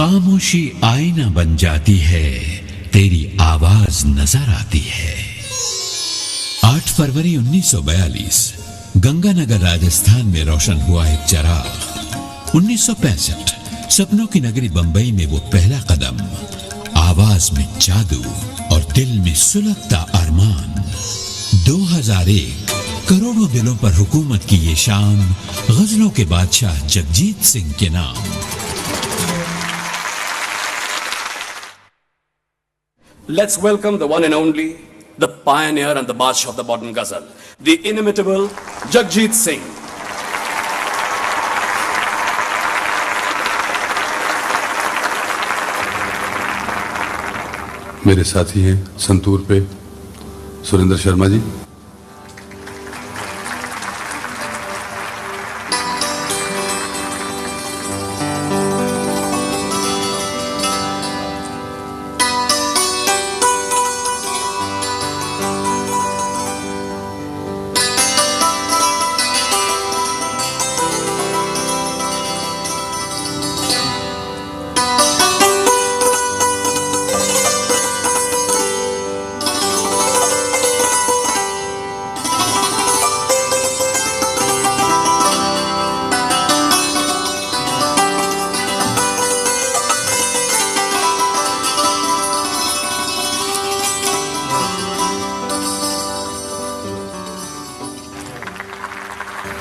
खामोशी आईना बन जाती है, तेरी आवाज नजर आती है। 8 फरवरी 1942 गंगानगर राजस्थान में रोशन हुआ एक चराग। 1965 सपनों की नगरी बंबई में वो पहला कदम, आवाज में जादू और दिल में सुलगता अरमान। 2001 करोड़ों दिलों पर हुकूमत की ये शाम, गजलों के बादशाह जगजीत सिंह के नाम। Let's welcome the one and only, the pioneer and the Badshah of the modern ghazal, the inimitable Jagjit Singh. मेरे साथी हैं संतूर पे सुरेंद्र शर्मा जी,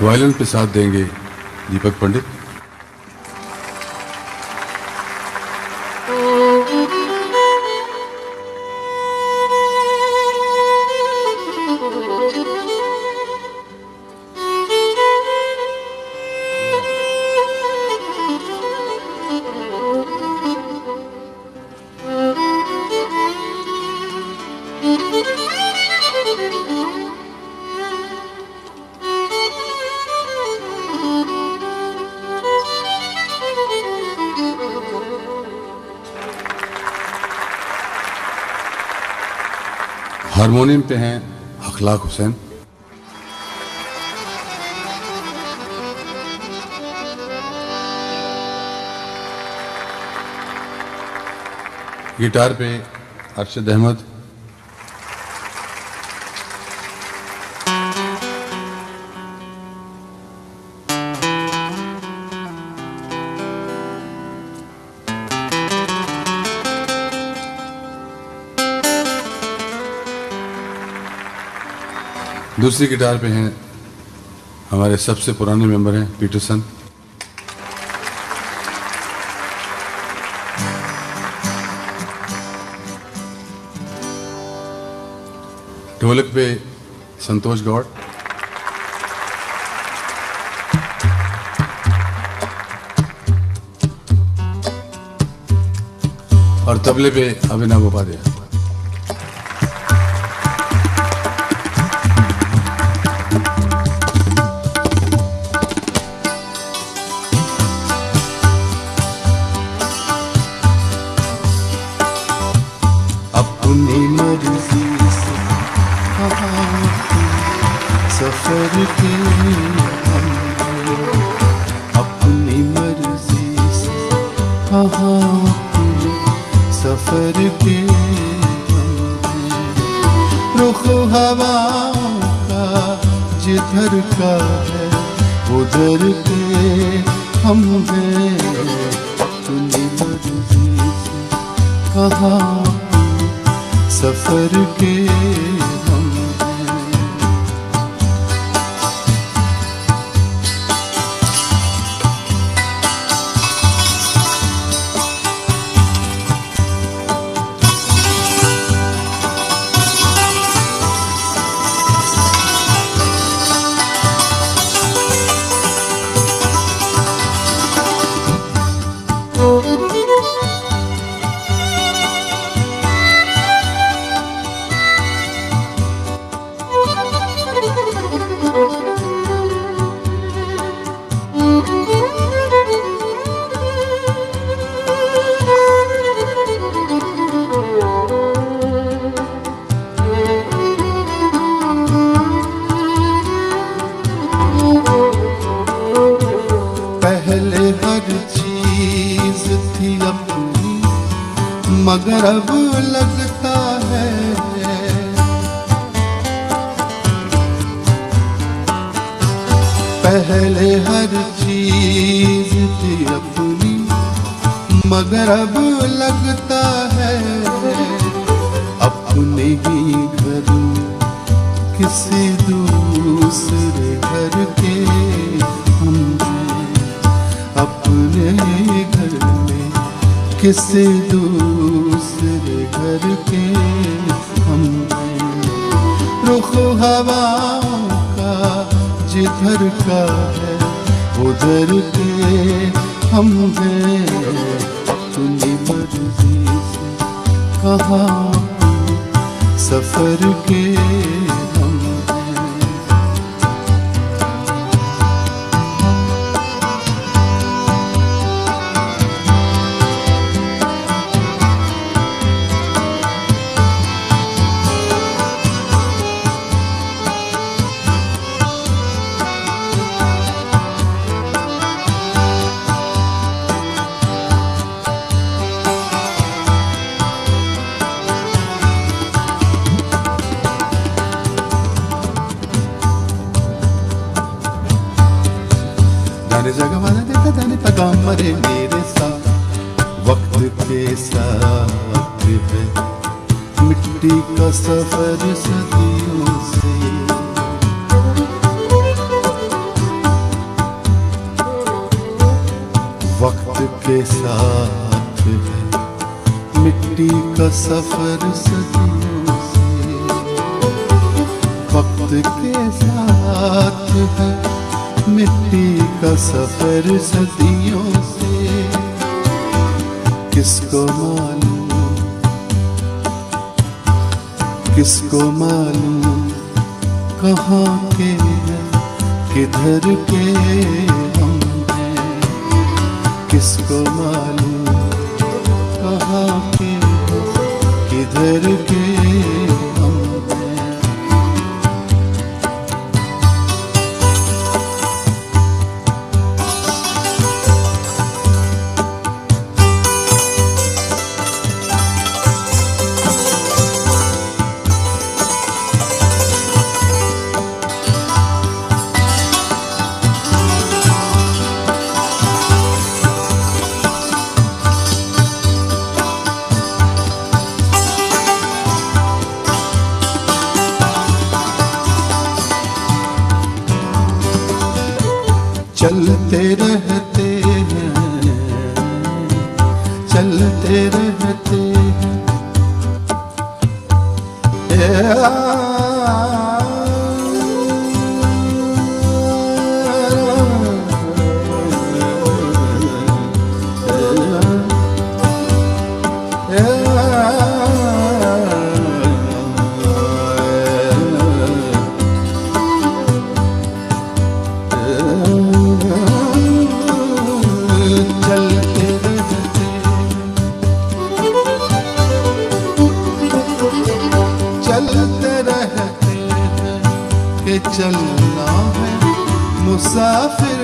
वायलिन पे साथ देंगे दीपक पंडित। हारमोनियम पे हैं अखलाक हुसैन, गिटार पे अरशद अहमद, दूसरी गिटार पे हैं हमारे सबसे पुराने मेंबर हैं पीटरसन, ढोलक पे संतोष गौड़, और तबले पे अभिनव उपाध्याय। अपनी मर्जी से सफर के हम, अपनी मर्जी से सफर के हम, रुख हवा का जिधर का है उधर के हम हैं। अपनी मर्जी से कहाँ सफर के हम हैं। हर चीज थी अपनी, मगर अब लगता है पहले हर चीज थी अपनी, मगर अब लगता है अपने ही घर किसी दूसरे घर के हम हैं, अपने घर में किसी दूसरे घर के हम हैं। रुख हवाओं का जिधर का है उधर के हम हैं, अपनी मर्जी से कहाँ सफर के हम हैं। दाने जगह वाला देता दाने पगाम मरे मेरे साथ, वक्त के साथ है मिट्टी का सफर सदियों से। वक्त के साथ है मिट्टी का सफर सदियों से, वक्त के साथ है मिट्टी का सफर सदियों से। किसको मालूम, किसको मालूम कहाँ के हैं किधर के हम हैं, किसको मालूम कहाँ के हैं किधर के हम हैं। चलते रहते हैं, चलते रहते हैं, चलना है मुसाफिर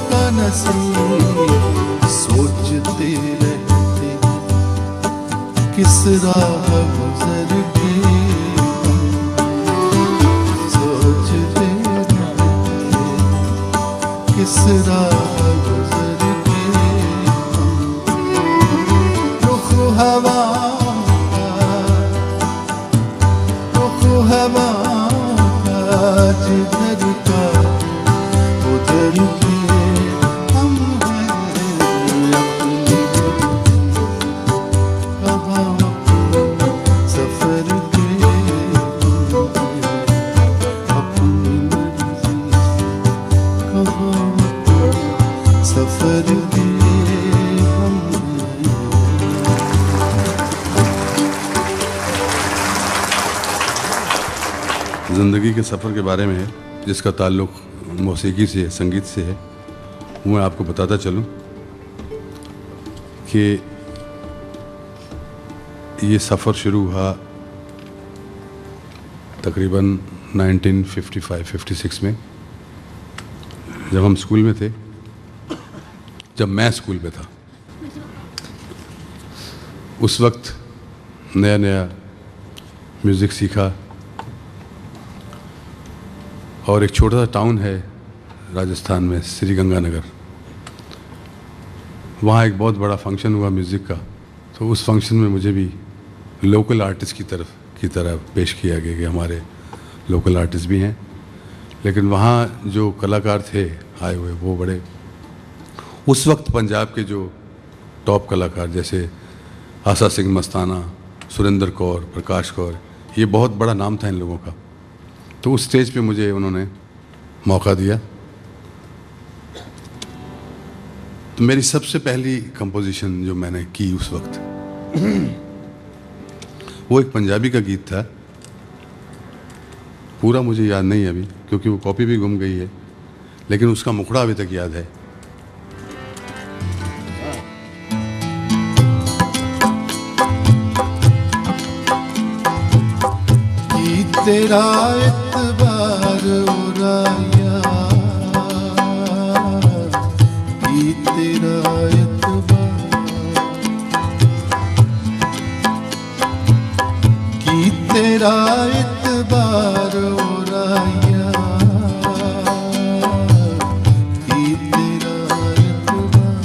का नसीब। सोचते रहते किस राह गुजर के हम, सोचते रहते किस राह गुजर के हम। रुख हवाओं का, रुख हवाओं जिधर का उधर के हम हैं, अपनी कहाँ सफर के हम हैं, अपनी मर्जी से कहाँ सफर के हम हैं। ज़िंदगी के सफ़र के बारे में है जिसका ताल्लुक़ मौसीकी से है, संगीत से है। मैं आपको बताता चलूं कि ये सफ़र शुरू हुआ तकरीबन 1955-56 में, जब हम स्कूल में थे। जब मैं स्कूल में था। उस वक्त नया नया म्यूज़िक सीखा और एक छोटा सा टाउन है राजस्थान में, श्री गंगानगर, वहाँ एक बहुत बड़ा फंक्शन हुआ म्यूज़िक का। तो उस फंक्शन में मुझे भी लोकल आर्टिस्ट की तरह पेश किया गया कि हमारे लोकल आर्टिस्ट भी हैं, लेकिन वहाँ जो कलाकार थे आए हुए वो बड़े उस वक्त पंजाब के जो टॉप कलाकार जैसे आशा सिंह मस्ताना, सुरेंद्र कौर, प्रकाश कौर, ये बहुत बड़ा नाम था इन लोगों का। तो उस स्टेज पे मुझे उन्होंने मौका दिया। तो मेरी सबसे पहली कंपोजिशन जो मैंने की उस वक्त वो एक पंजाबी का गीत था। पूरा मुझे याद नहीं है अभी क्योंकि वो कॉपी भी गुम गई है, लेकिन उसका मुखड़ा अभी तक याद है। कि तेरा इतबार उराया, कि तेरा इतबार, कि तेरा इतबार उराया, कि तेरा इतबार,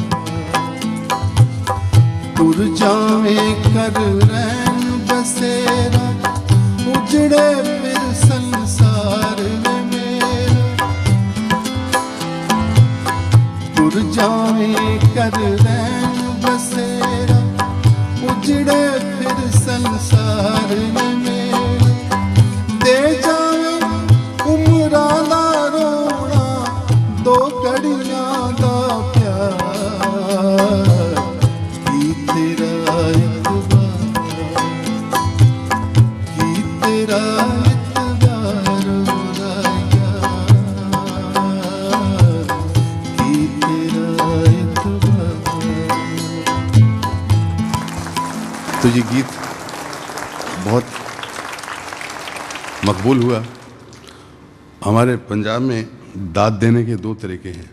तुर जावे कर रैन बसेरा, उजड़े फिर संसार में मेरा, तुर जावे कर रैन बसेरा, उजड़े फिर संसार में मेरा, दे जावे उमरा दा रोना, दो घड़ियां दा प्यार, कि तेरा इतबार, कि तेरा इतबार उराया, कि तेरा इतबार। तो ये गीत बहुत मकबूल हुआ। हमारे पंजाब में दाद देने के दो तरीके हैं,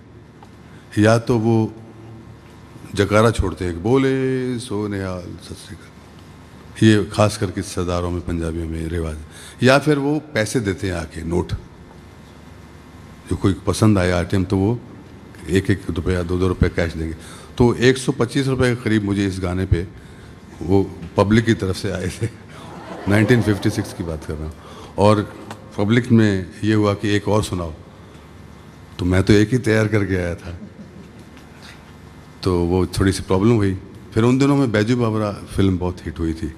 या तो वो जकारा छोड़ते हैं, बोले सो निहाल सत श्री अकाल, ये खास करके सरदारों में पंजाबियों में रिवाज, या फिर वो पैसे देते हैं आके नोट, जो कोई पसंद आया आइटम तो वो एक एक रुपया दो रुपये कैश देंगे। तो 125 रुपये के करीब मुझे इस गाने पे वो पब्लिक की तरफ से आए थे। 1956 की बात कर रहा हूँ। और पब्लिक में ये हुआ कि एक और सुनाओ, तो मैं तो एक ही तैयार करके आया था, तो वो थोड़ी सी प्रॉब्लम हुई। फिर उन दिनों में बैजू बाबरा फिल्म बहुत हिट हुई थी,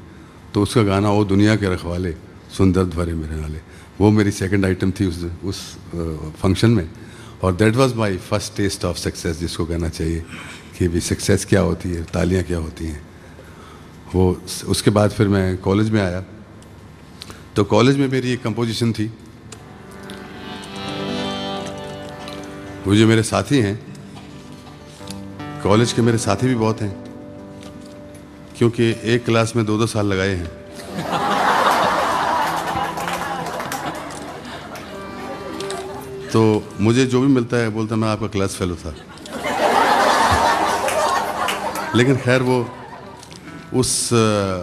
तो उसका गाना ओ दुनिया के रखवाले सुन दर्द भरे मेरे वाले, वो मेरी सेकंड आइटम थी उस फंक्शन में। और that was my first test of success, जिसको कहना चाहिए कि भी सक्सेस क्या होती है, तालियां क्या होती हैं। वो उसके बाद फिर मैं कॉलेज में आया, तो कॉलेज में मेरी एक कंपोजिशन थी। वो जो मेरे साथी हैं, कॉलेज के मेरे साथी भी बहुत हैं, क्योंकि एक क्लास में 2-2 साल लगाए हैं। तो मुझे जो भी मिलता है बोलता मैं आपका क्लास फेलो था। लेकिन खैर वो उस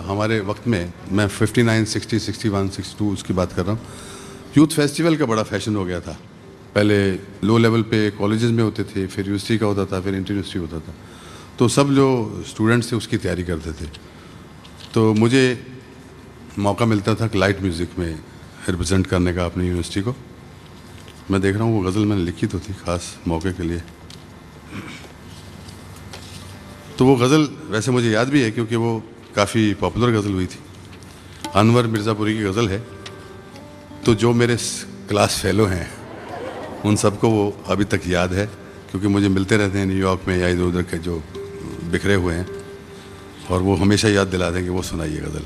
हमारे वक्त में, मैं 59, 60, 61, 62 उसकी बात कर रहा हूँ, यूथ फेस्टिवल का बड़ा फैशन हो गया था। पहले लो लेवल पे कॉलेजेस में होते थे, फिर यूनिवर्सिटी का होता था, फिर इंटर यूनिवर्सिटी होता था, तो सब जो स्टूडेंट्स थे उसकी तैयारी करते थे। तो मुझे मौका मिलता था कि लाइट म्यूज़िक में रिप्रेजेंट करने का अपनी यूनिवर्सिटी को। मैं देख रहा हूँ वो गज़ल मैंने लिखी तो थी ख़ास मौके के लिए। तो वो गज़ल वैसे मुझे याद भी है क्योंकि वो काफ़ी पॉपुलर गज़ल हुई थी, अनवर मिर्ज़ापुरी की गज़ल है। तो जो मेरे क्लास फेलो हैं उन सबको वो अभी तक याद है, क्योंकि मुझे मिलते रहते हैं न्यूयॉर्क में या इधर उधर के जो बिखरे हुए हैं, और वो हमेशा याद दिलाते हैं कि वो सुनाइए गज़ल।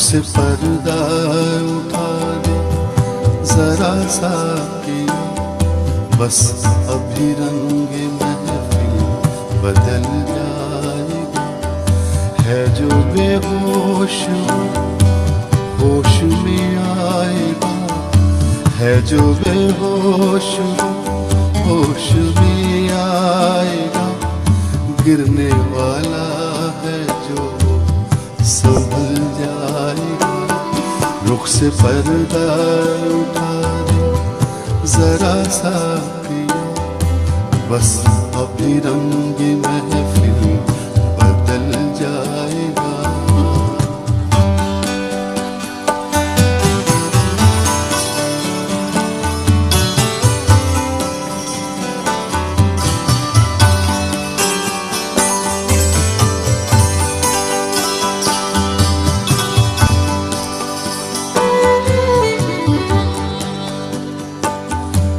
से पर्दा उठा दे जरा सा किया, बस अभी रंग महफिल बदल जाएगा। है जो बेहोश होश में आएगा, है जो बेहोश होश में आएगा। गिरने वाला है जो संभल जाएगा। रुख से पर्दा उठा दे जरा सा किया, बस अभी रंग महफिल बदल जाएगा।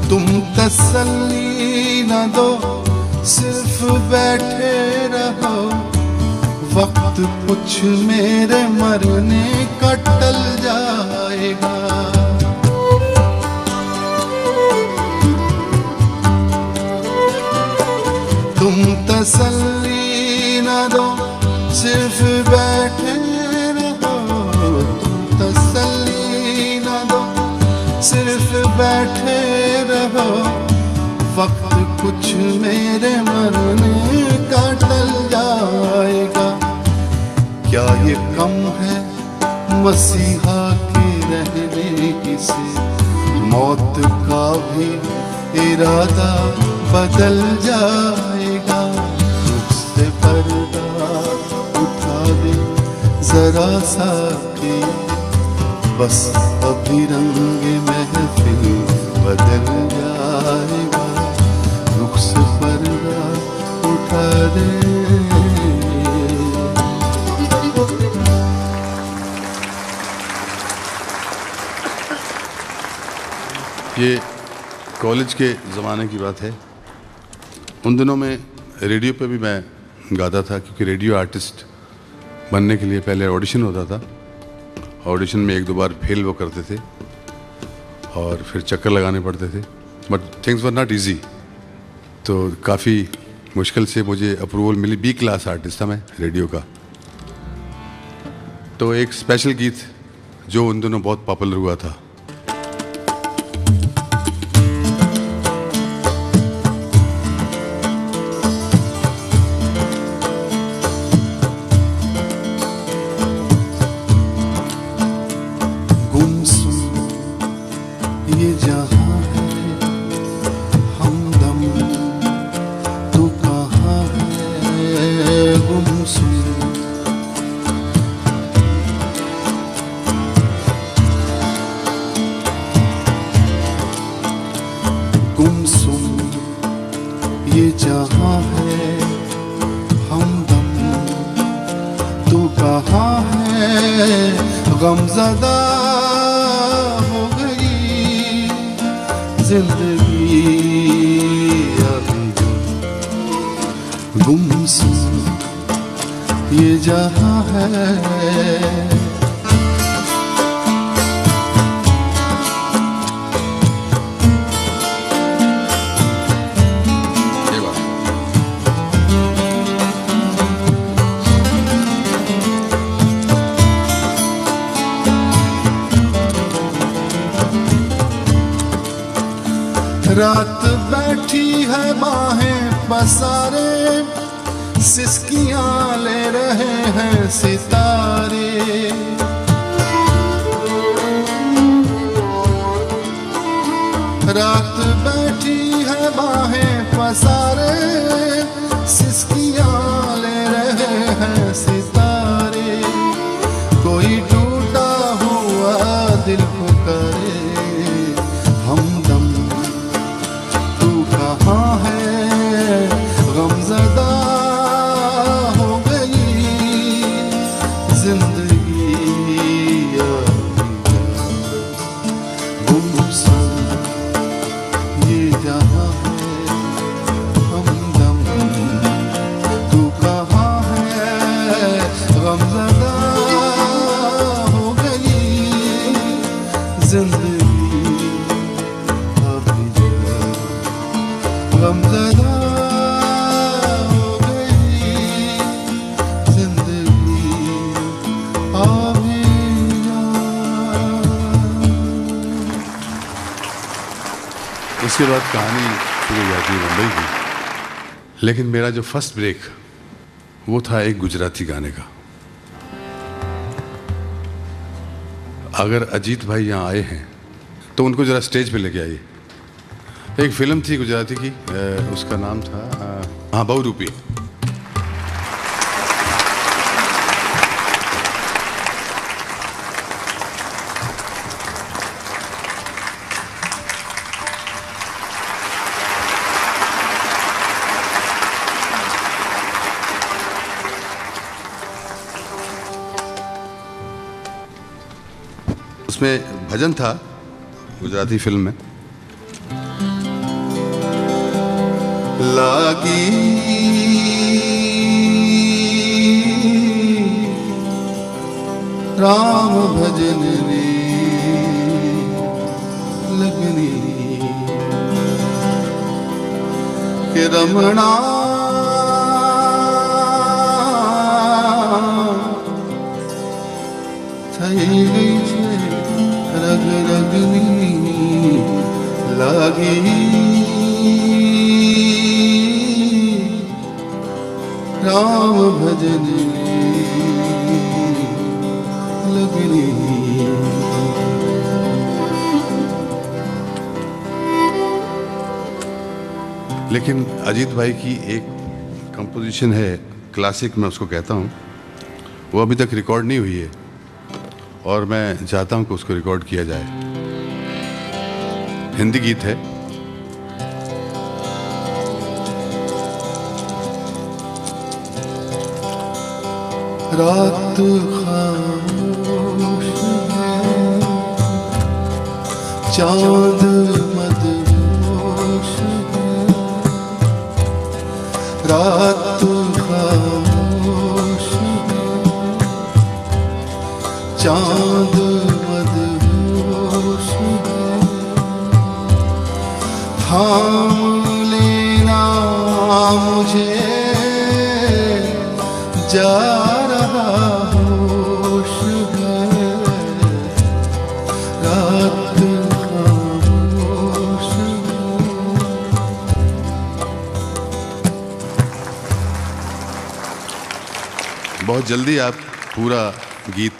तुम तसल्ली न दो, सिर्फ बैठे रहो। वक्त कुछ मेरे मरने का टल जाएगा। तुम तसल्ली न दो, सिर्फ बैठे रहो। तुम तसल्ली न दो, सिर्फ बैठे रहो। वक्त कुछ मेरे मरने का टल जाएगा। क्या ये कम है मसीहा के रहने से, मौत का भी इरादा बदल जाएगा। रुख से पर्दा उठा दे जरा सा किया, बस अभी रंग महफिल बदल जाएगा। रुख से पर्दा उठा दे। ये कॉलेज के ज़माने की बात है। उन दिनों में रेडियो पे भी मैं गाता था, क्योंकि रेडियो आर्टिस्ट बनने के लिए पहले ऑडिशन होता था। ऑडिशन में एक दो बार फेल वो करते थे और फिर चक्कर लगाने पड़ते थे, but things were not easy. तो काफ़ी मुश्किल से मुझे अप्रूवल मिली। बी क्लास आर्टिस्ट था मैं रेडियो का। तो एक स्पेशल गीत जो उन दिनों बहुत पॉपुलर हुआ था, ये जहां है हमदम, तू कहाँ है गुमसुम। गुमसुम ये जहां है हमदम, तू कहाँ है गमज़दा जिंदगी अभी गुमसुम ये जहां है। रात बैठी है बाहें पसारे, सिसकियां ले रहे हैं सितारे। रात बैठी है बाहें पसारे, सिसकियां ले रहे हैं सितारे। कोई टूटा हुआ दिल पुकारे हमदम, कहाँ है गमज़दा हो गई जिंदगी गुमसुम ये जहां है हमदम, तू कहाँ है गमज़दा हो इसके बाद कहानी शुरू हो जाती है मुंबई की। लेकिन मेरा जो फर्स्ट ब्रेक वो था एक गुजराती गाने का। अगर अजीत भाई यहाँ आए हैं तो उनको ज़रा स्टेज पे लेके आइए। एक फिल्म थी गुजराती की, उसका नाम था हाँ बहुरूपी। उसमें भजन था गुजराती फिल्म में, लागी राम भजन रे लगनी के रमणा થઈ ગઈ છે રગ રગની લાગી राम भजन लगनी। लेकिन अजीत भाई की एक कंपोजिशन है क्लासिक, मैं उसको कहता हूँ, वो अभी तक रिकॉर्ड नहीं हुई है और मैं चाहता हूँ कि उसको रिकॉर्ड किया जाए। हिंदी गीत है। रात खामोश है, चांद मदहोश है, रात खामोश है, चांद मदहोश है, थाम लेना मुझे जा होश है, रात खामोश है। बहुत जल्दी आप पूरा गीत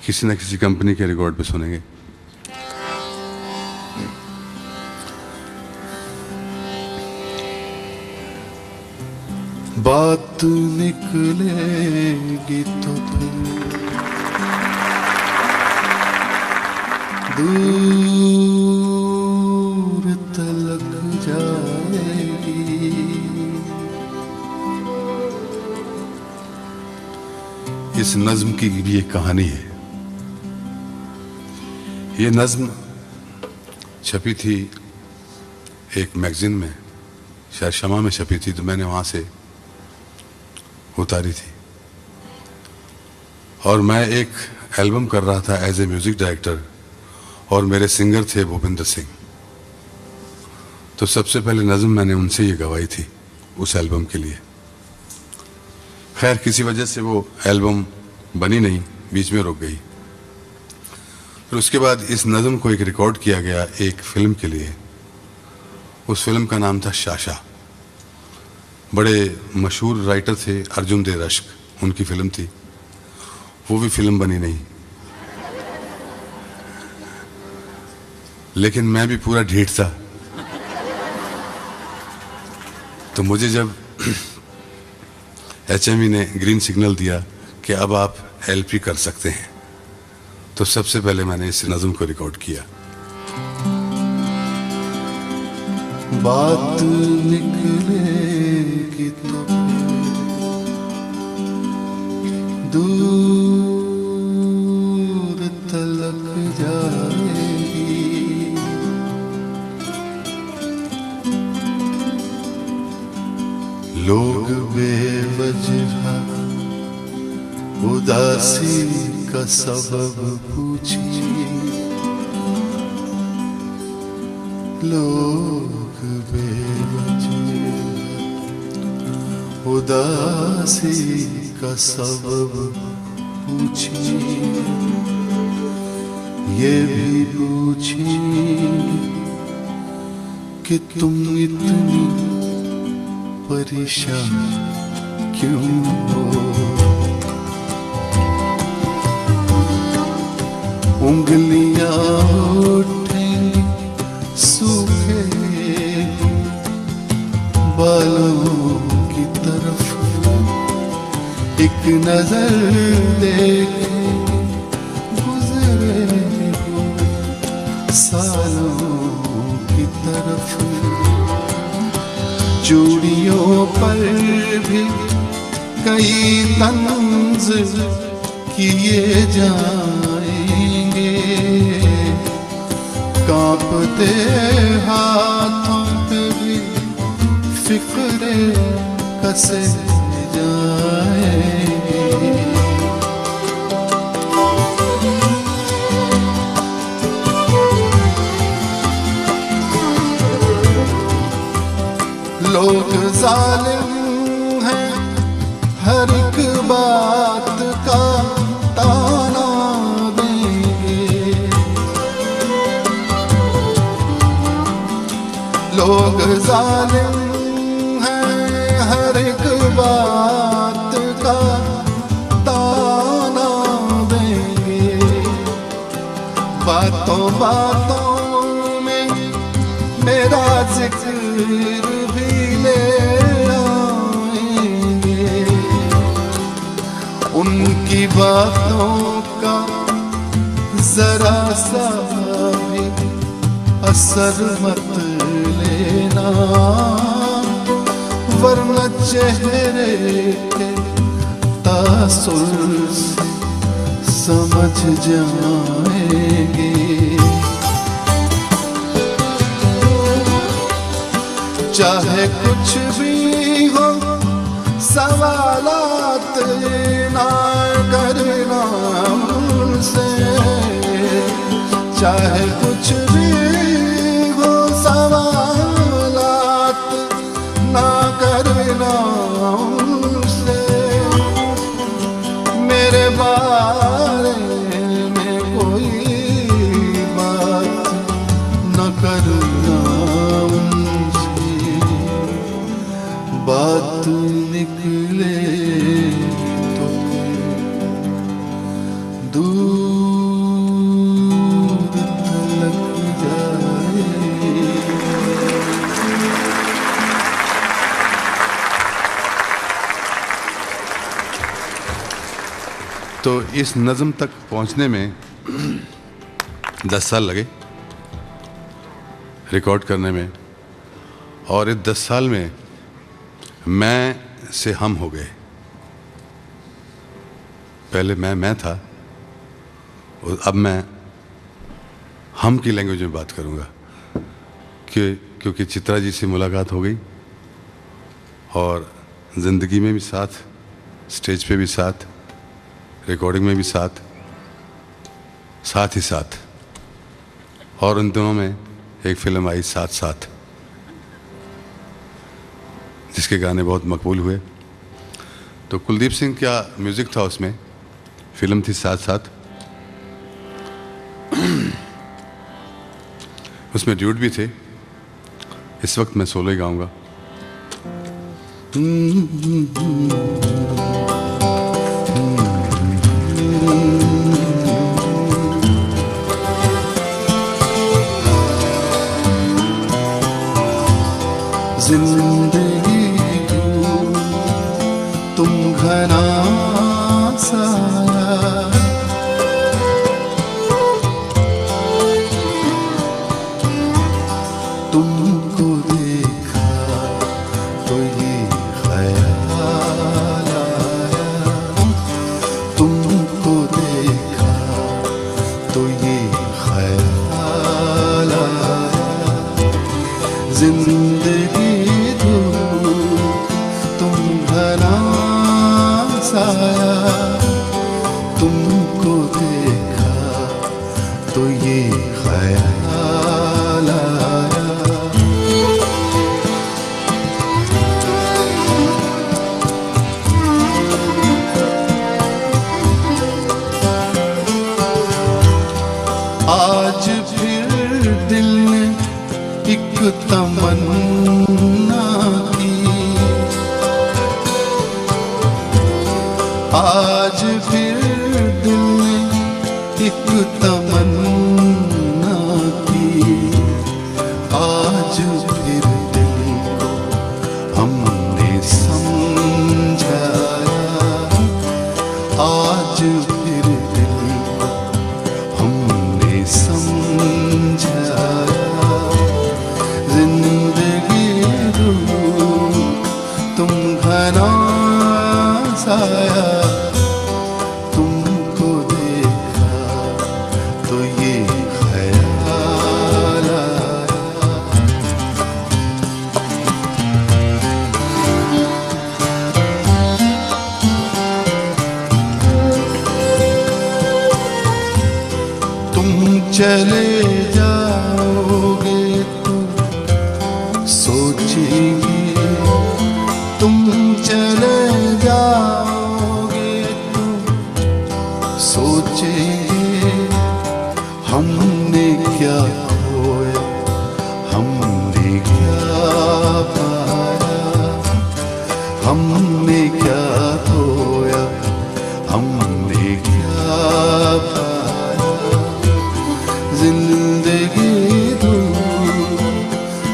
किसी न किसी कंपनी के रिकॉर्ड पे सुनेंगे। बात निकलेगी तो फिर दूर तलक जाएगी। इस नज्म की भी एक कहानी है। ये नज्म छपी थी एक मैगजीन में, शायद शमा में छपी थी, तो मैंने वहाँ से उतारी थी। और मैं एक एल्बम कर रहा था एज ए म्यूज़िक डायरेक्टर और मेरे सिंगर थे भूपिंदर सिंह। तो सबसे पहले नज़म मैंने उनसे ये गवाई थी उस एल्बम के लिए। खैर किसी वजह से वो एल्बम बनी नहीं, बीच में रुक गई। फिर उसके बाद इस नज़म को एक रिकॉर्ड किया गया एक फिल्म के लिए। उस फिल्म का नाम था शाशा। बड़े मशहूर राइटर थे अर्जुन दे रश्क, उनकी फिल्म थी। वो भी फिल्म बनी नहीं। लेकिन मैं भी पूरा ढीठ था, तो मुझे जब HME ने ग्रीन सिग्नल दिया कि अब आप LP कर सकते हैं, तो सबसे पहले मैंने इस नज़म को रिकॉर्ड किया। बात निकलेगी तो दूर तलक जाएगी। लोग बेवजह उदासी का सबब पूछिए, लोग बेवजह उदासी का सबब पूछिए, ये भी पूछिए कि तुम इतनी परेशान क्यों हो। उंगलियां उठेंगी सूखे बालों की तरफ, एक नजर देखे गुजरे सालों की तरफ। चूड़ियों पर भी कई तंज किए जाएंगे, कांपते हाथों पे भी फिक्रे कसे जाएंगे। लोग जालिम हैं, हर एक बात का ताना देंगे। लोग जालिम हैं, हर एक बात का ताना देंगे। बातों बातों में मेरा जिक्र भी ले आएंगे। उनकी बातों का जरा सा भी असर मत लेना, वरना चेहरे के तासुर से समझ जाएंगे। चाहे कुछ भी हो सवालात ना करना मुझसे, चाहे कुछ भी हो सवालात ना करना मुझसे। मेरे बारे में कोई बात न करना, बात निकले तो दूर तलक जाए। तो इस नज़म तक पहुंचने में 10 साल लगे रिकॉर्ड करने में, और इस 10 साल में मैं से हम हो गए। पहले मैं था और अब मैं हम की लैंग्वेज में बात करूंगा, क्योंकि चित्रा जी से मुलाकात हो गई और ज़िंदगी में भी साथ, स्टेज पे भी साथ, रिकॉर्डिंग में भी साथ ही साथ। और उन दोनों में एक फिल्म आई साथ साथ, जिसके गाने बहुत मकबूल हुए। तो कुलदीप सिंह का म्यूज़िक था उसमें, फिल्म थी साथ साथ। उसमें ड्यूट भी थे। इस वक्त मैं सोलो ही गाऊंगा। जिंदगी तुम घना साया, तुमको देखा तो ये ख्याल आया, तुमको देखा तो ये ख्याल आया। जिंदगी साया, तुमको देखा तो ये ख्याल आया। आज फिर दिल ने एक तमा आज फिर दिल ने एक तमन्ना की, आज फिर दिल को हमने समझाया, आज फिर दिल को हमने समझाया। जिंदगी रू तुम घना साया, तुमको देखा तो ये ख्याल आया। तुम चले जाओगे तो सोचेंगे, तुम चले जाओगे तो सोचेंगे, हमने क्या खोया, हमने क्या पाया, हमने क्या खोया, हमने क्या पाया। जिंदगी दो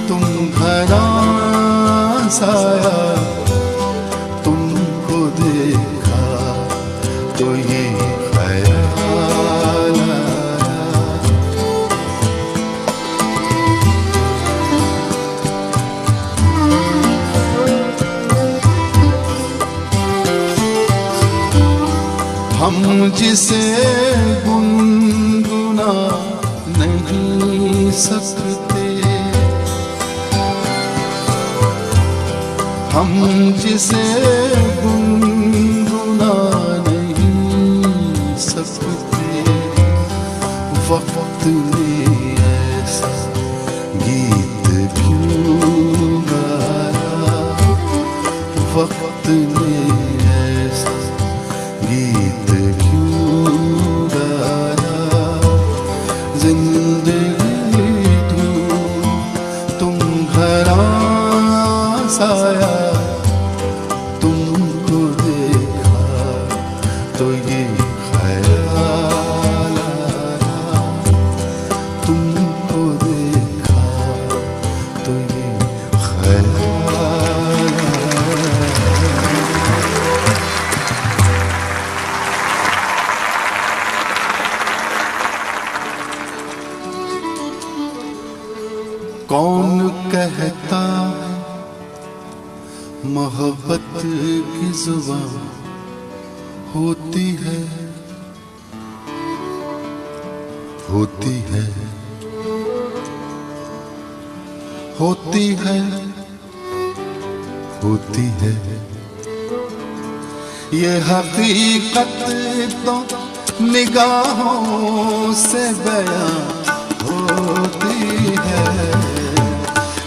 तुम घना साया, तुमको देखा तो ये ख्याल आया। हम जिसे गुनगुना नहीं सकते, हम जिसे गुनगुना नहीं सकते, वक्त ने ऐसा गीत क्यों गाया, वक्त ने ऐसा गीत क्यों गाया। जिंदगी तुम घना साया, तुमको देखा तो ये ख्याल आया, तुमको देखा तो ये ख्याल आया। कौन कहता है मोहब्बत की जुबान होती है, होती है, होती है, होती है। ये हकीकत तो निगाहों से बयां होती है,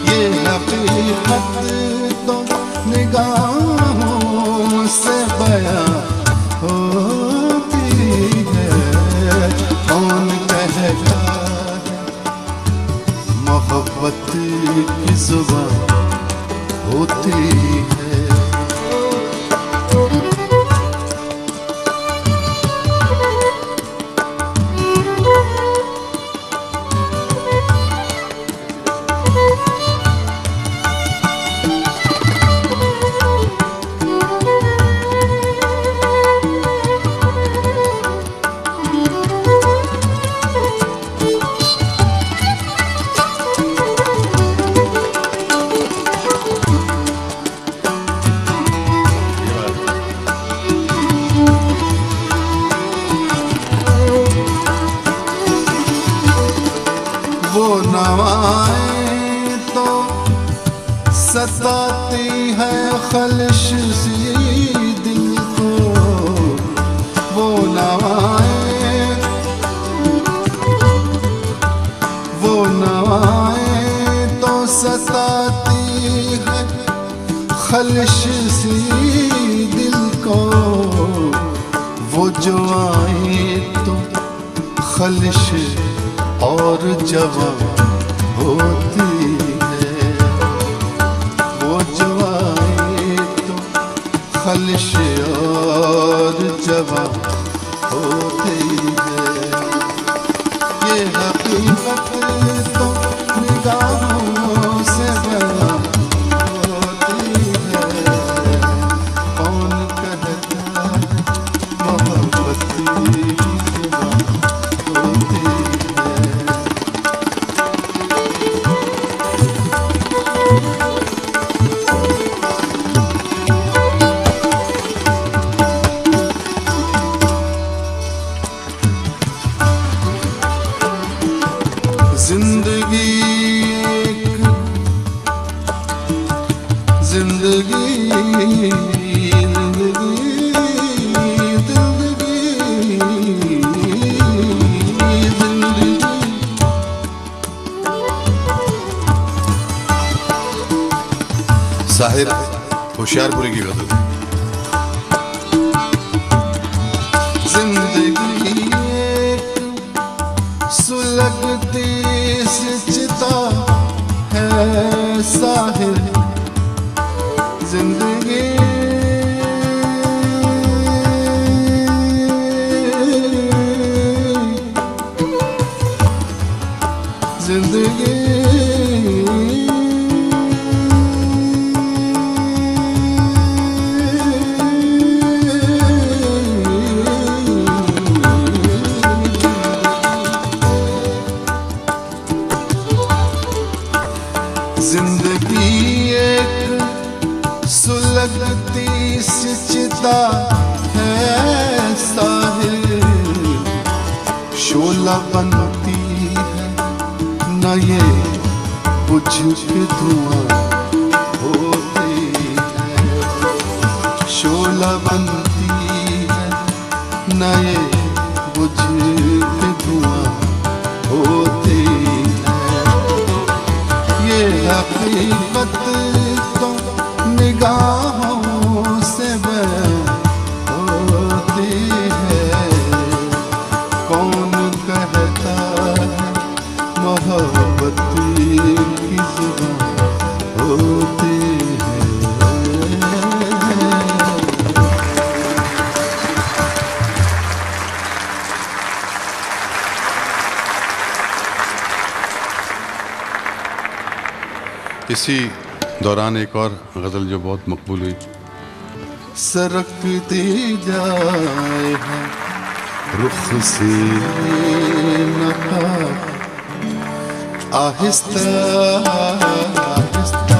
ये हकीकत तो निगाहों से बयां होती है। कौन कहता है मोहब्बत की जुबान होती है। वो नवाएं तो सताती है खलिश सी दिल को, वो नवाएं, वो नवाएं तो सताती है खलिश सी दिल को, वो जो आए तो खलिश और जवान होती है, वो जो आए तो खलिश और जवां होती है। ये हकीकत तो निगाहों से बयां होती है। कौन कहता है मोहब्बत की जुबां होती है। जिंदगी एक जिंदगी जिंदगी साहिर होशियारपुरी की गजल। जिंदगी एक सुलगती सी चिता है साहिर। जिंदगी जिंदगी जिंदगी एक सुलगती सी चिता है साहिर। शोला बनती है न ये बुझ के धुआं होती है। शोला बनती है न ये बुझ के धुआं होती है। ये हकीकत तो निगाहों से बयां होती है। कौन कहता है मोहब्बत की जुबां होती है। इसी दौरान एक और गज़ल जो बहुत मकबूल हुई। सरकती जाए है रुख से नकाब आहिस्ता आहिस्ता।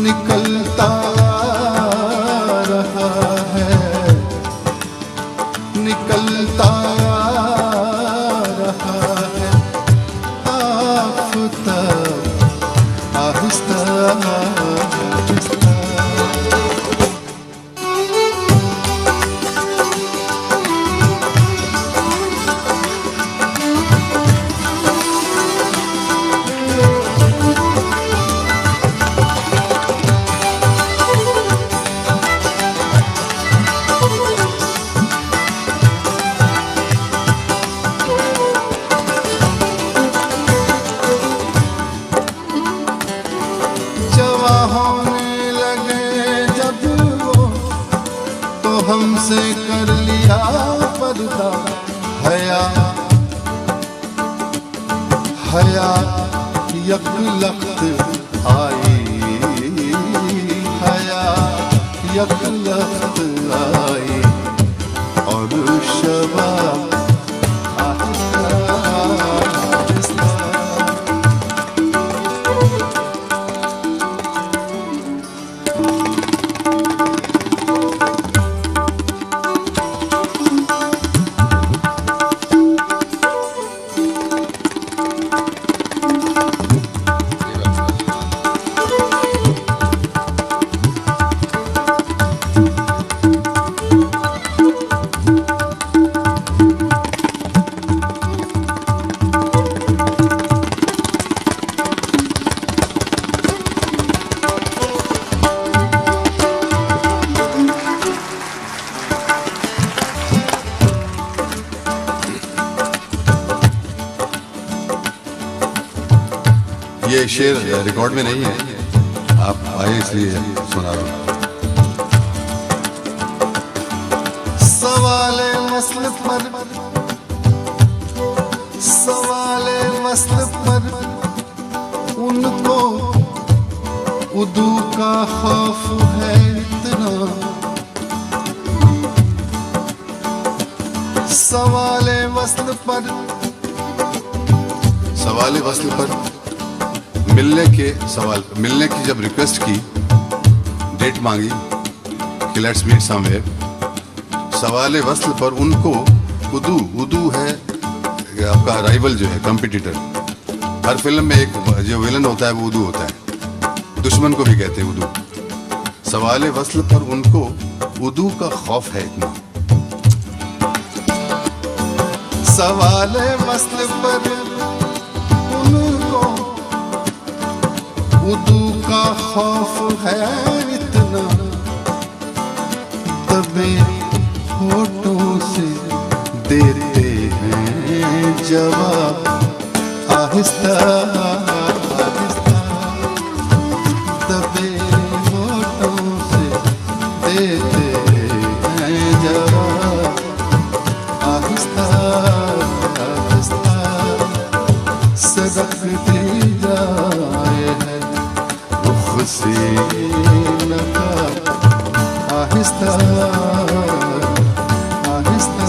निकलता रहा है निकलता रहा है आफ़ताब आहिस्ता आहिस्ता। जवां होने लगे जब वो तो हमसे कर लिया पर्दा। हया हया यकलख्त आई हया यकलख्त आई और शबाब आहिस्ता आहिस्ता। ये शेर रिकॉर्ड में नहीं है, आप आए इसलिए सुना रहा हूँ। सवाले मसल पर, सवाले मसल पर उनको उदू का खौफ है इतना। सवाले वस्ल पर, सवाल वस्ल पर मिलने की जब रिक्वेस्ट की, डेट मांगी कि लेट्स मीट समवेयर, सवाल वस्ल पर उनको उदू है आपका राइवल जो है, कॉम्पिटिटर। हर फिल्म में एक जो विलन होता है वो उदू होता है, दुश्मन को भी कहते हैं उदू। सवाल वस्ल पर उनको उदू का खौफ है इतना। सवाले वस्ल पर उनको उदू का खौफ है इतना। दबे होठों से देते हैं जवाब आहिस्ता आहिस्ता। दबे होठों से देते हैं जवाब आहिस्ता आहिस्ता। सदकती जाए है रुख से नकाब आहिस्ता आहिस्ता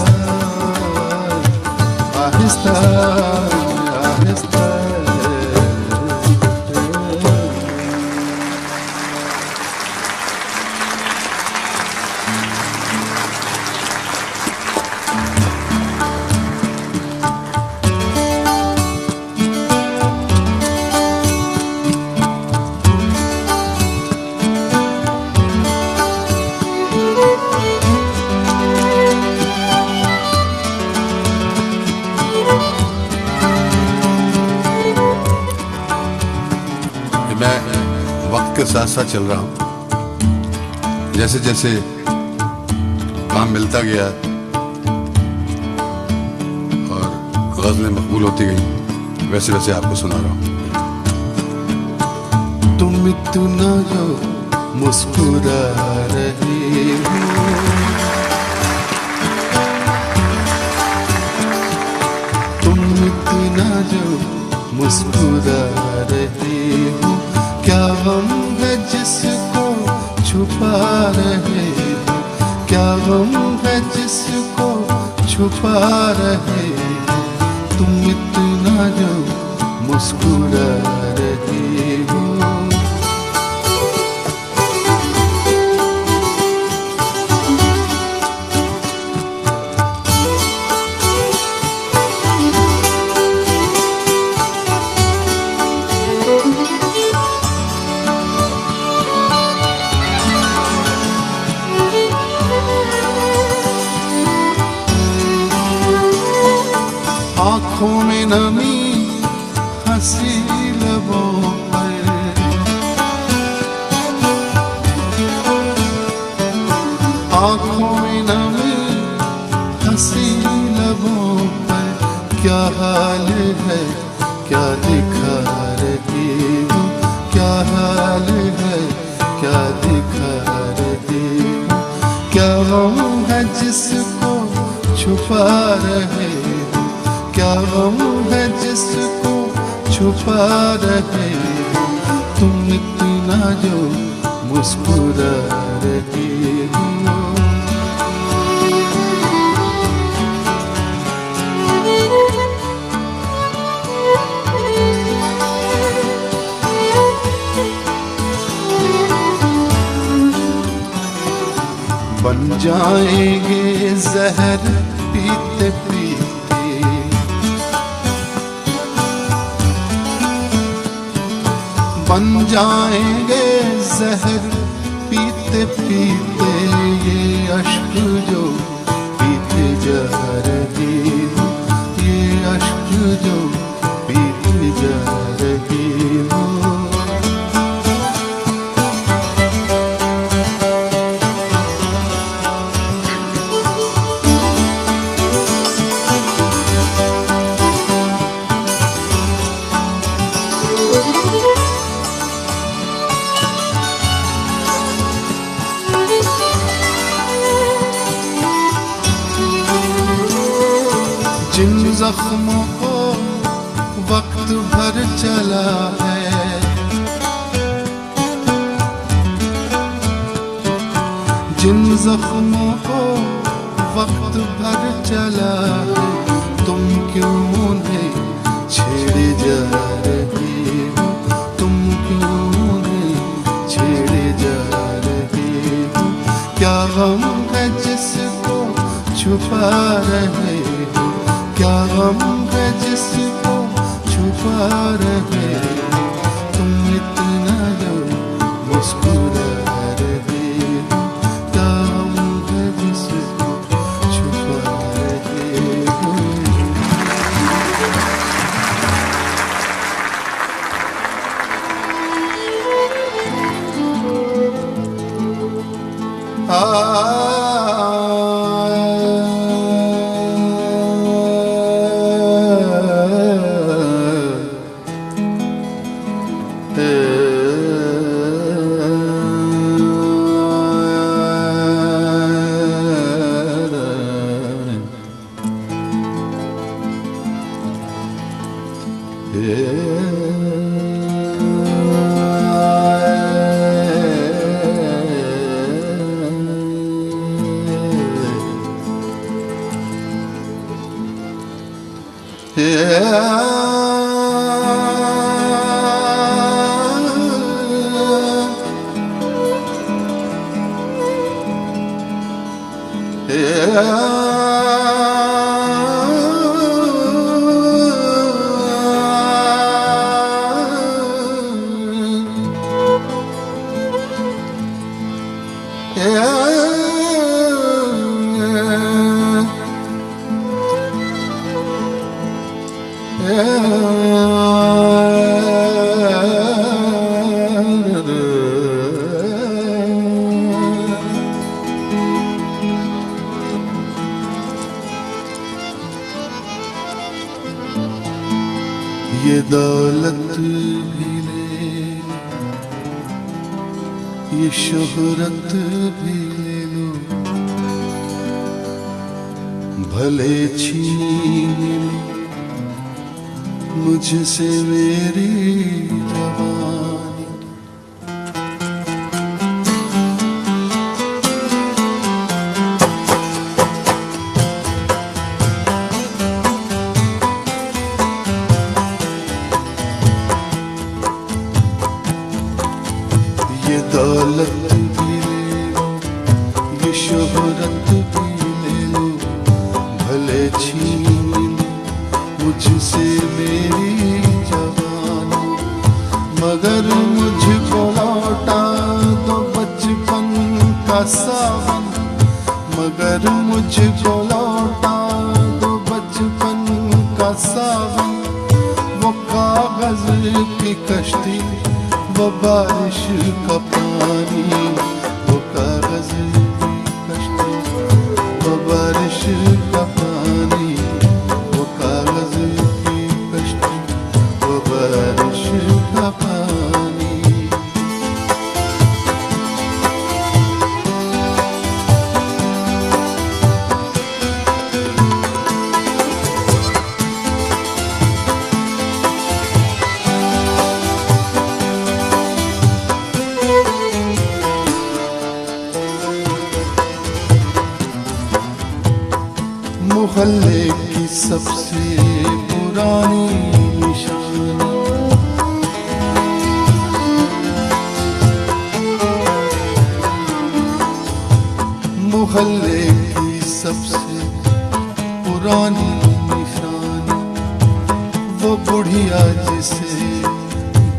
आहिस्ता आहिस्ता। मैं वक्त के साथ साथ चल रहा हूँ, जैसे जैसे काम मिलता गया और गज़लें मकबूल होती गई, वैसे वैसे आपको सुना रहा हूँ। तुम इतना जो मुस्कुरा रही हो, तुम इतना जो मुस्कुरा रही हो, क्या गम है जिसको छुपा रहे हो, क्या गम है जिसको छुपा रहे हो। तुम इतना जो मुस्कुरा रही हो। आँखों में नमी हंसी लबों पर, आँखों में नमी हंसी लबों पर। क्या हाल है क्या दिखा रही हो, क्या हाल है क्या दिखा रही हो। क्या गम है जिसको छुपा रहे हो, क्या गम है जिसको छुपा रहे हो। तुम इतना जो मुस्कुरा रही हो। बन जाएंगे जहर पीते पीते, बन जाएंगे जहर पीते पीते। ये अश्क जो पीते जा रही हो, ये अश्क जो पीते जा रही हो। जख्मों को वक्त भर चला है, जिन जख्मों को वक्त भर चला है, तुम क्यों उन्हें छेड़े जा रहे हो, तुम क्यों उन्हें छेड़े जा रहे हो। क्या गम है जिसको छुपा रहे हो, क्या गम है जिसको छुपा रहे हो, तुम इतना जो मुस्कुरा रहे हो, क्या गम है जिसको छुपा रहे हो। ये दौलत भी ले, ये शोहरत भी ले लो, भले छीन लो मुझसे मेरी जवानी। ये दौलत भी ले लो, ये शोहरत भी ले लो, भले छीन लो मुझसे मेरी जवानी, मगर मुझको लौटा दो बचपन का सावन, मगर मुझको लौटा दो बचपन का सावन। वो कागज की कश्ती, वो बारिश का पानी, वो कागज की कश्ती, वो बारिश का पानी, वो कागज की कश्ती, वो बारिश का पानी। मोहल्ले की सबसे पुरानी निशानी, मोहल्ले की सबसे पुरानी निशानी, वो बुढ़िया जिसे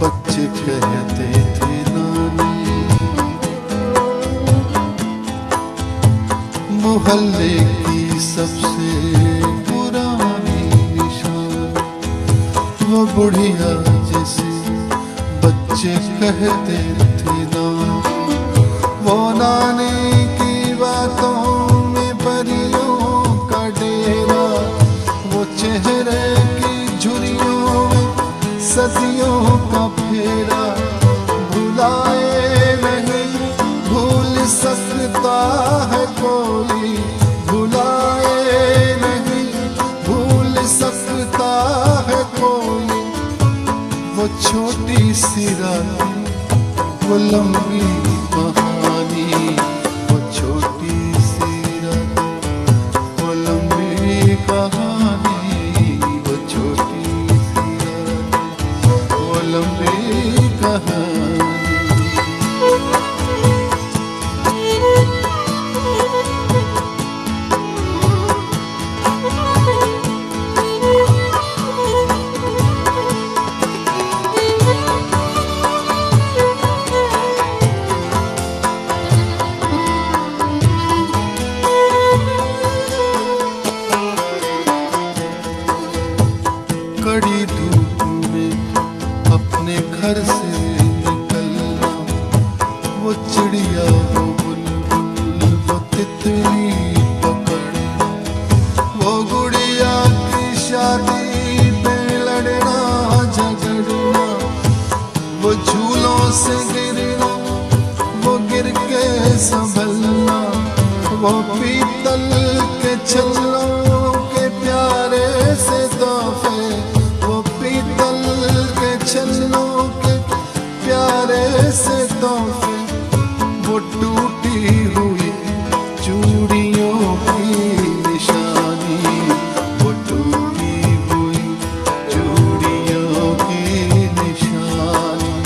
बच्चे कहते थे नानी। मोहल्ले की सबसे पुरानी निशानी, वो बुढ़िया जिसे बच्चे कहते थे नानी। वो नानी की बातों में परियों का डेरा, वो चेहरे की झुर्रियों में सदियों का फेरा, भुलाए नहीं भूल सकता है कोई, भुलाए नहीं भूल सकता लंबी कहानी, वो छोटी सी रात, वो लंबी कहानी, वो छोटी सी रात, वो लंबी कहानी। कड़ी धूप में अपने घर से निकलना, वो चिड़िया वो बुलबुल वो तितली पकड़ना, वो गुड़िया की शादी पे लड़ना झगड़ना, वो झूलों से गिरना, वो गिर के संभलना, वो पीतल के छल्लों के प्यारे से तोहफे, छल्लों के प्यारे से तोहफे, वो टूटी हुई चूड़ियों की निशानी, वो टूटी हुई चूड़ियों की निशानी।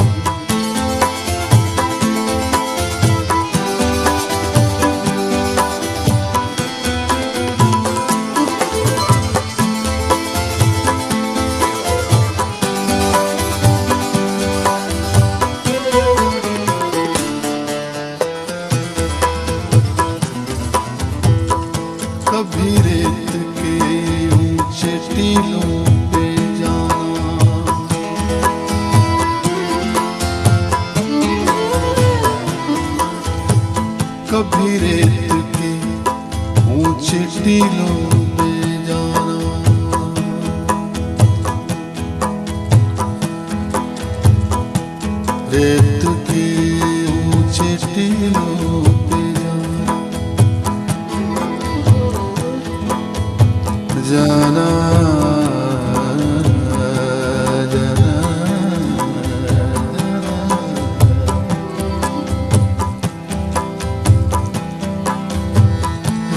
कभी रेत के ऊंचे टीलों पे जाना, कभी रेत के ऊंचे टीलों पे जाना, रेत के ऊंचे टीलों पे जाना, जाना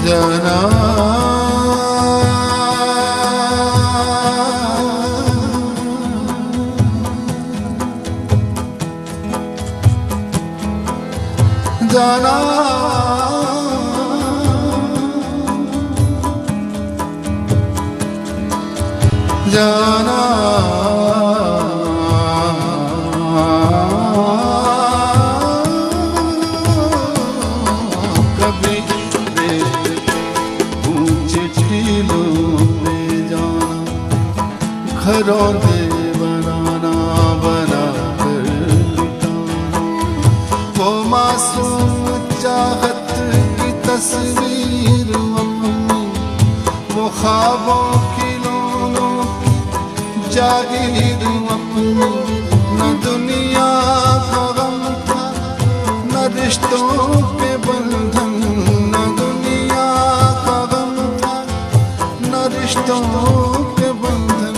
जाना जाना जाना कभी रेत ऊंचे टीलों पे जाना, घरौंदे बनाना बना कर लुटाना, वो मासूम चाहत की तस्वीर अपनी, वो ख्वाबों की जागीर अपनी, न दुनिया का गम था न रिश्तों के बंधन, न दुनिया का गम था न रिश्तों के बंधन,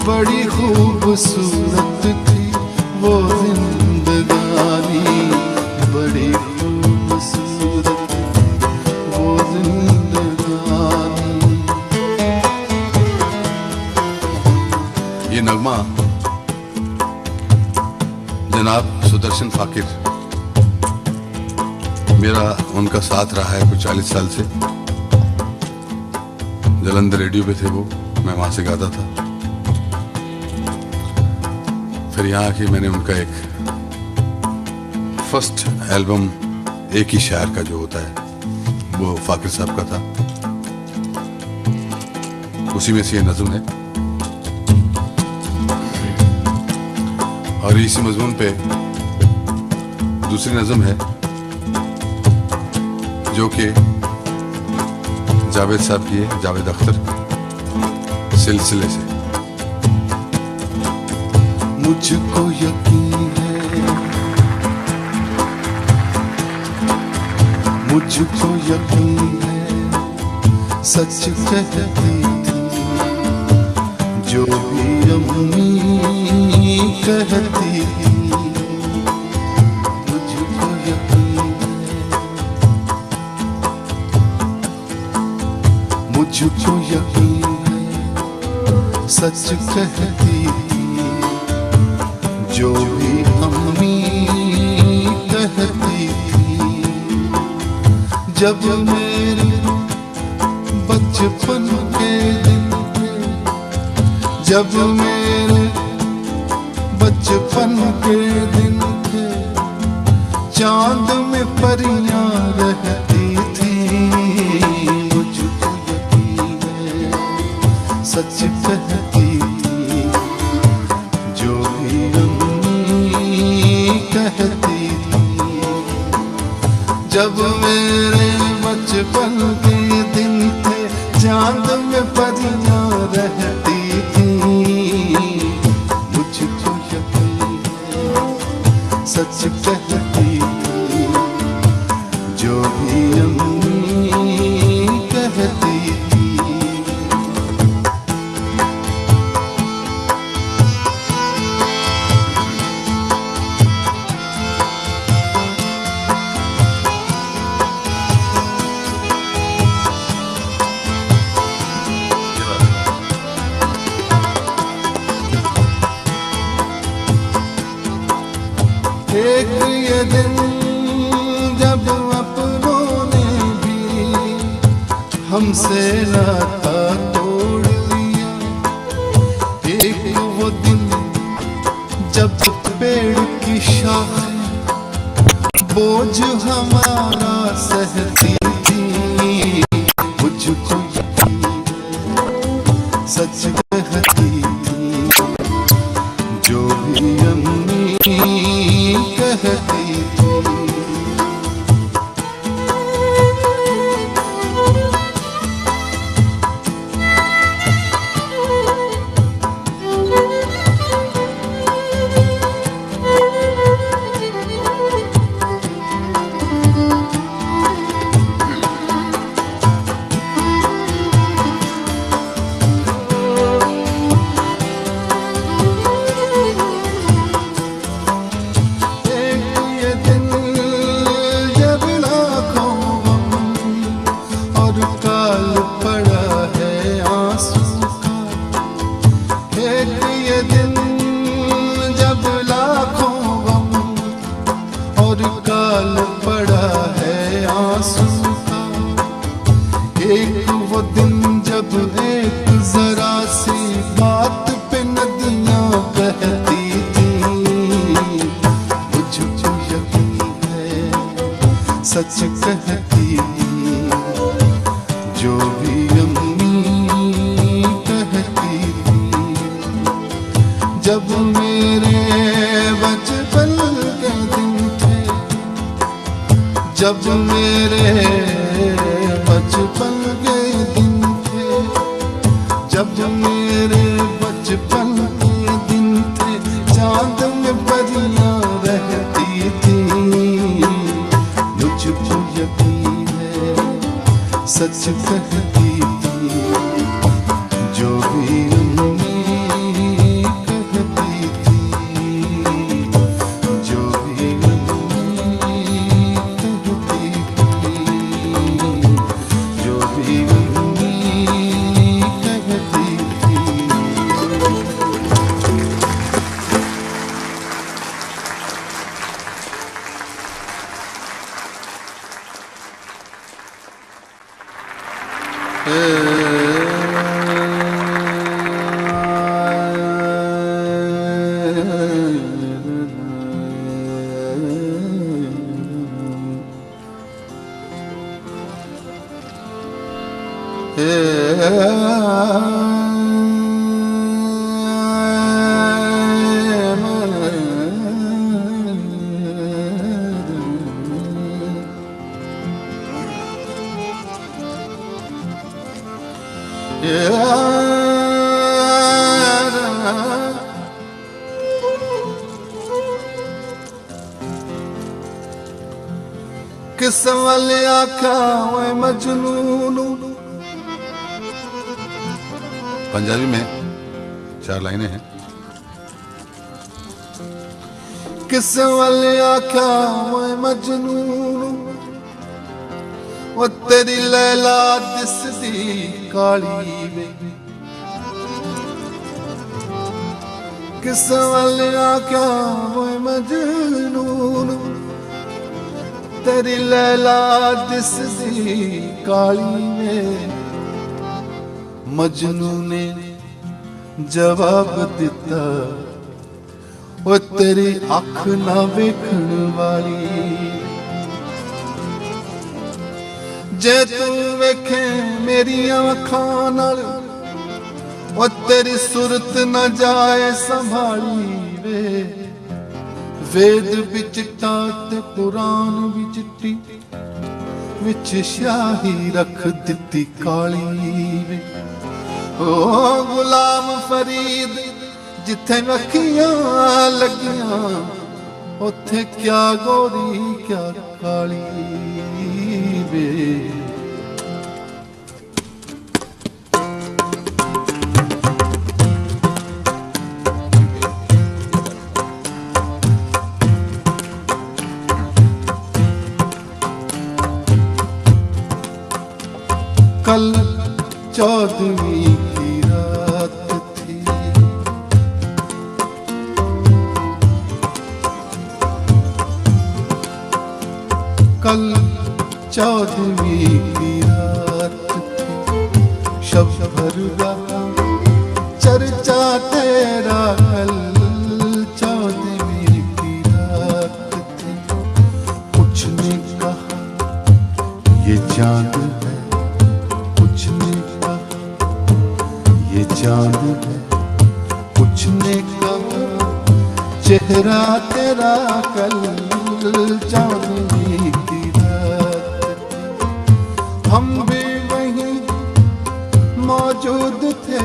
बड़ी खूबसूरत थी वो जिंदगानी, बड़ी खूबसूरत वो जिंदगानी। ये नगमा जनाब सुदर्शन फाकिर, मेरा उनका साथ रहा है कुछ 40 साल से। जलंधर रेडियो पे थे वो, मैं वहां से गाता था। फिर यहाँ आके मैंने उनका एक फर्स्ट एल्बम एक ही शायर का जो होता है वो फाकिर साहब का था, उसी में से ये नज़्म है। और इसी मजमून पे दूसरी नज़्म है जो कि जावेद साहब की है, जावेद अख्तर, सिलसिले से। मुझको यकीन है, मुझको यकीन है, सच कहती थी जो भी अम्मी कहती थी, मुझको यकीन है सच कहती थी जो भी अम्मी कहती थी। जब मेरे बचपन के दिन थे, जब मेरे बचपन के दिन थे, चांद में परियां रहती थी। मुझको यकीन है सच कहती थी जो भी अम्मी कहती थी। जब मेरे बचपन के दिन थे, चांद में परियां रहती थी। मुझको यकीन है सच कहती थी जो भी अम्मी कहती थी। एक ये दिन जब अपनों ने भी हमसे नाता तोड़ लिया। एक वो दिन जब पेड़ की शाखें बोझ हमारा सहती थी। मुझको यकीन है सच कहती थी जो भी अम्मी कहती थी। एक वो दिन जब एक जरा सी बात पे नदियां बहती थी। मुझको यकीन है सच कहती थी जो भी अम्मी कहती थी। जब मेरे बचपन के दिन थे, जब मेरे बचपन के दिन थे, जब मेरे बचपन के दिन थे, चांद में परियां रहती थी। मुझको यकीन है सच कहती थी जो भी अम्मी कहती थी। जो भी अम्मी कहती थी, जो भी अम्मी कहती थी। किस वाले आका ओए मजनून। पंजाबी में 4 लाइनें हैं। किस वाले आका ओए मजनून, ਉਹ ਤੇਰੀ ਲੈਲਾ ਦਿਸਦੀ ਕਾਲੀ ਵੇ ਕਿਸ ਵੱਲ ਆਖਿਆ ਓਏ ਮਜਨੂਨ ਤੇਰੀ ਲੈਲਾ ਦਿਸਦੀ ਕਾਲੀ ਵੇ ਮਜਨੂ ਨੇ ਜਵਾਬ ਦਿੱਤਾ ਉਹ ਤੇਰੀ ਅੱਖ ਨਾ ਵੇਖਣ ਵਾਲੀ ਜੇ ਤੂੰ ਵੇਖੇ ਮੇਰੀਆਂ ਅੱਖਾਂ ਨਾਲ ਉਹ ਤੇਰੀ ਸੁਰਤ ਨਾ ਜਾਏ ਸੰਭਾਲੀ ਵੇ ਵੇਦ ਵਿੱਚ ਚਿੱਟਾ ਤੇ ਕੁਰਾਨ ਵੀ ਚਿੱਟੀ ਵਿੱਚ ਸ਼ਾਹੀ ਰੱਖ ਦਿੱਤੀ ਕਾਲੀ ਵੇ ਓ ਗੁਲਾਮ ਫਰੀਦ ਜਿੱਥੇ ਅੱਖੀਆਂ ਲੱਗੀਆਂ ਉੱਥੇ ਕਿਆ ਗੋਰੀ ਕਿਆ ਕਾਲੀ ਵੇ कल 14वीं की रात थी कल 14वीं की रात थी शब भर रहा चर्चा तेरा कल 14वीं की रात थी कुछ ने कहा ये चांद है चांद है कुछ ने कहा चेहरा तेरा कल चांदनी की रात हम भी वहीं मौजूद थे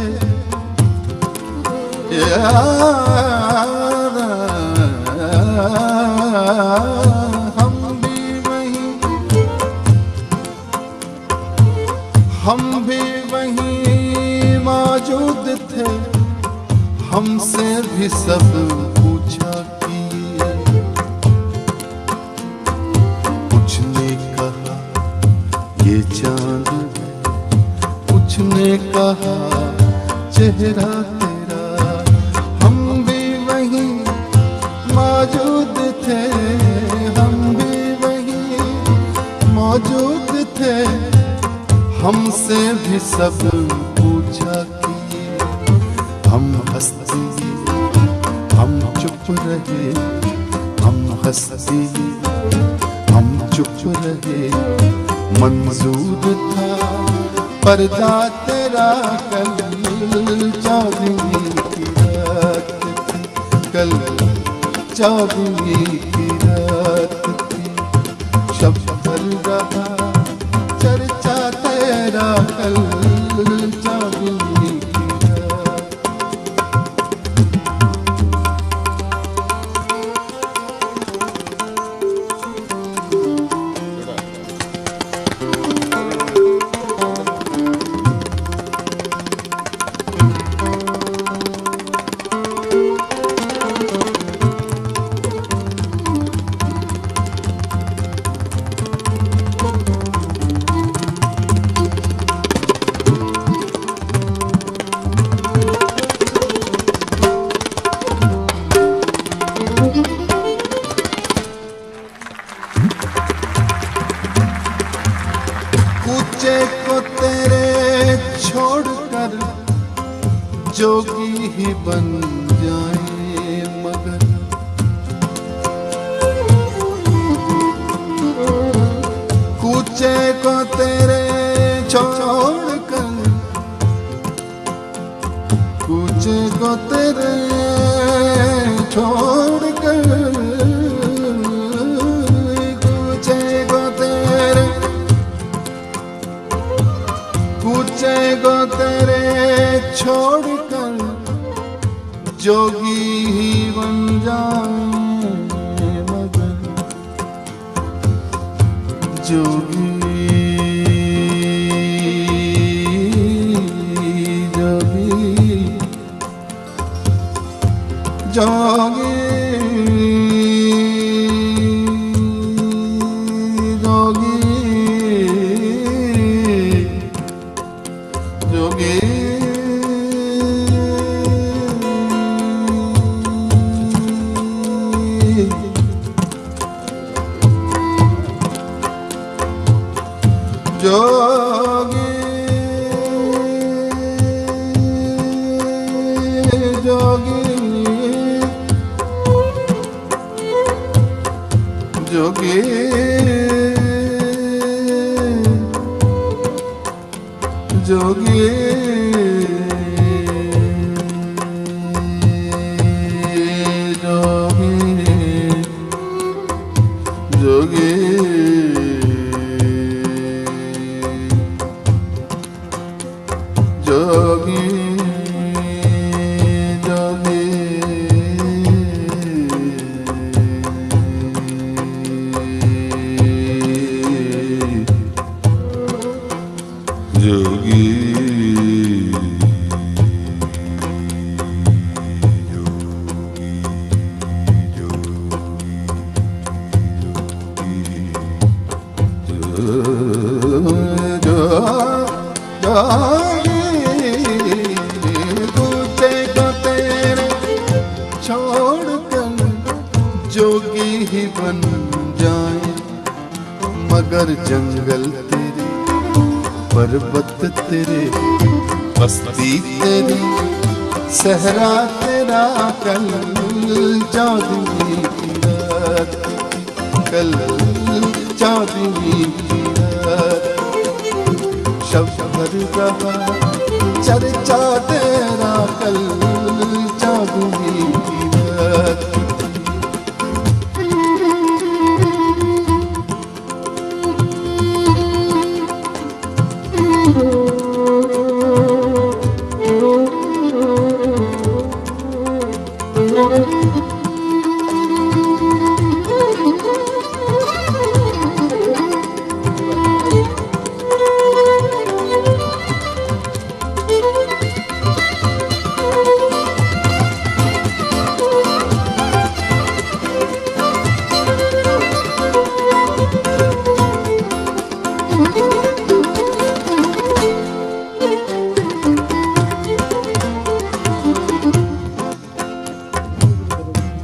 हम भी वहीं मौजूद थे हमसे भी सब पूछा किए कुछ ने कहा ये चांद है कुछ ने कहा चेहरा तेरा हम भी वहीं मौजूद थे हम भी वहीं मौजूद थे हमसे भी सब पूछा किए हम हंसते हम चुप रहे हम हंसते हम चुप रहे मंजूर था पर्दा तेरा कल 14वीं की रात थी कल 14वीं की रात थी शब भर रहा चर्चा तेरा कल 14वीं की रात कूचे को तेरे छोड़कर जोगी ही बन जाए मगर कूचे को तेरे छोड़कर कूचे को तेरे छोड़कर कूचे को तेरे कूचे को तेरे छोड़कर जोगी ही बन जाए मगर जोगी जोगी जोगी जोगी जोगी जोगी जोगी जोगी जोगी जोगी छोड़ कर जोगी ही बन जाए, मगर जंगल तेरे, पर्वत तेरे, बस्ती तेरी, सहरा तेरा, कल चौदवी की रात, कल चौदवी की रात, शब्द रहा चर्चा तेरा, कल चौदवी की रात।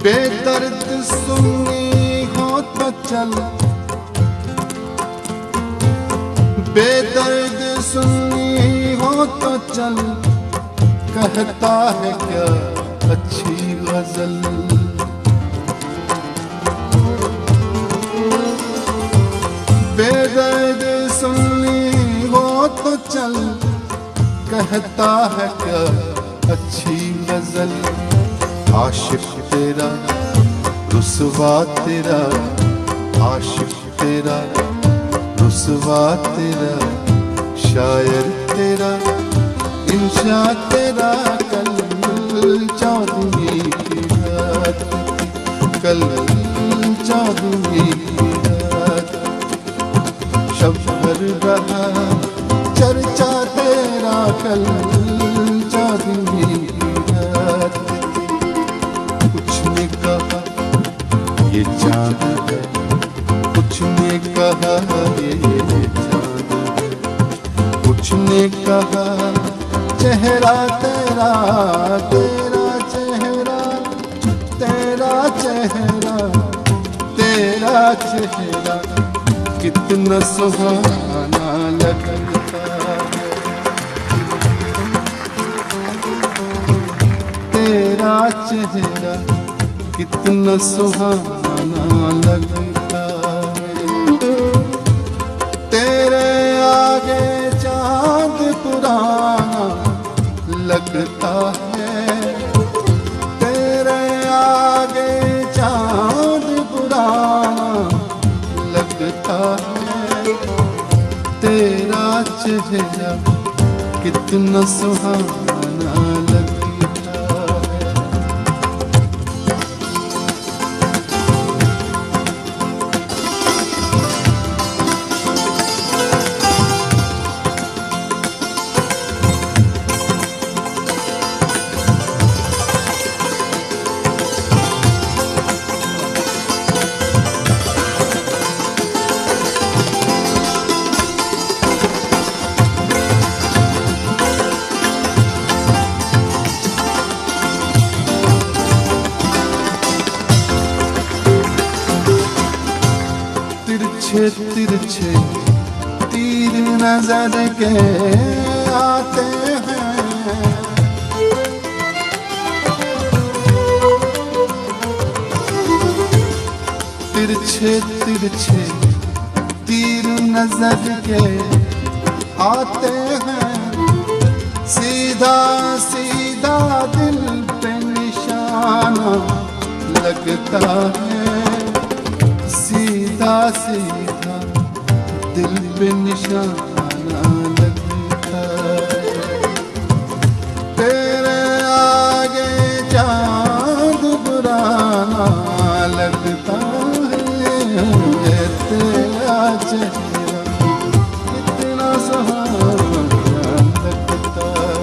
बेदर्द सुननी हो तो चल, बेदर्द सुननी हो तो चल, कहता है क्या अच्छी गजल। बेदर्द सुननी हो तो चल, कहता है क्या अच्छी गजल। आशिक तेरा रुसवा तेरा, आशिक तेरा रुसवा तेरा, शायर तेरा इंशा तेरा, कल चौदवी की रात, कल चौदवी की रात। शब्द रहा चर्चा तेरा, कल चौदवी की रात। ये चाँद है, कुछ ने कहा ये चाँद है, कुछ ने कहा चेहरा तेरा, तेरा चेहरा, तेरा चेहरा, तेरा चेहरा कितना सुहाना लगता है। तेरा चेहरा कितना सुहाना लगता है। तेरे आगे चाँद पुराना लगता है, तेरे आगे चाँद पुराना लगता है। तेरा चेहरा कितना सुहाना लगता है। तिरछे तिरछे तीर नजर के आते हैं। तिरछे तिरछे तीर नजर के आते हैं। सीधा सीधा दिल पे निशाना लगता है। सीधा सीधा दिल पे निशाना लगता है। तेरे आगे चाँद बुराना लगता है। तेरा चेहरा कितना सुहाना लगता है।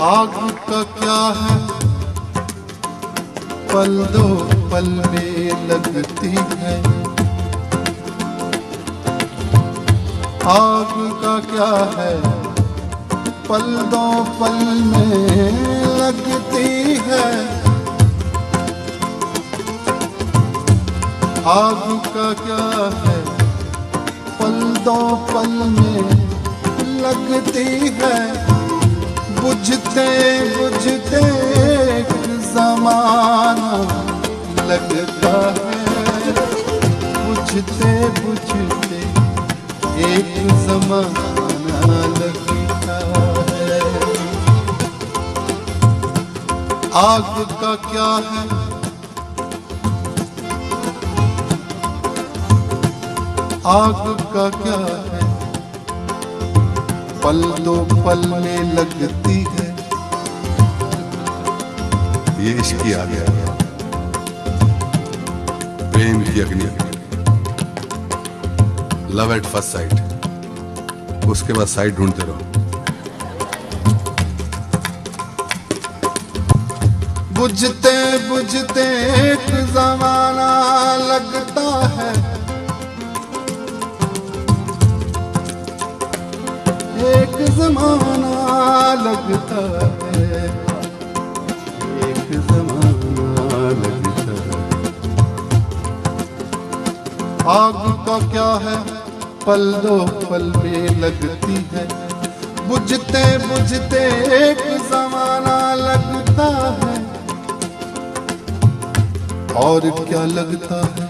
आग का क्या है पल दो पल में लगती है। आग का क्या है पल दो पल में लगती है। आग का क्या है पल दो पल में लगती है। बुझते बुझते एक ज़माना लगता है। बुझते बुझते एक ज़माना लगता है। आग का क्या है आग का क्या है पल दो पल में लगती है। ये इश्क ही आ गया, प्रेम की अग्नि, लव एट फर्स्ट साइट। उसके बाद साइट ढूंढते रहो। बुझते बुझते एक ज़माना लगता है। एक ज़माना लगता है। एक ज़माना लगता है। आग का क्या है पल दो पल में लगती है। बुझते बुझते एक ज़माना लगता है। और क्या लगता है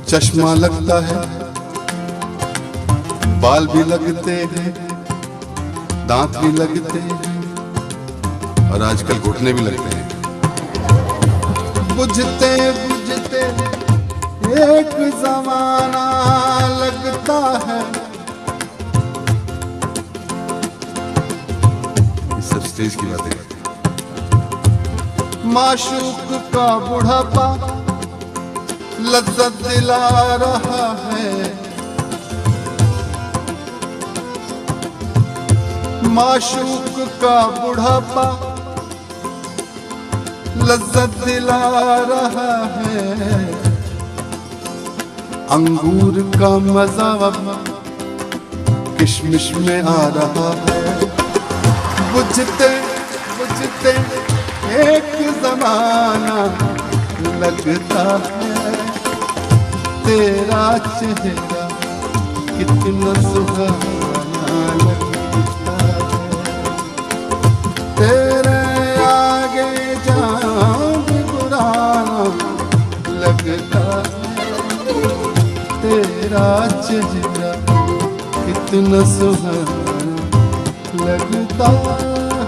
चश्मा लगता है। बाल भी लगते हैं, दांत भी लगते हैं और आजकल घुटने भी लगते हैं। बुझते बुझते एक ज़माना लगता है। ये सब स्टेज की बातें हैं। माशूक का बुढ़ापा लज्जत दिला रहा है। माशूक का बुढ़ापा लज्जत दिला रहा है। अंगूर का मजा किशमिश में आ रहा है। बुझते बुझते एक ज़माना लगता है। तेरा चेहरा कितना सुहाना लगता है। तेरे आगे चाँद बुराना लगता है। तेरा चेहरा कितना सुहाना लगता है।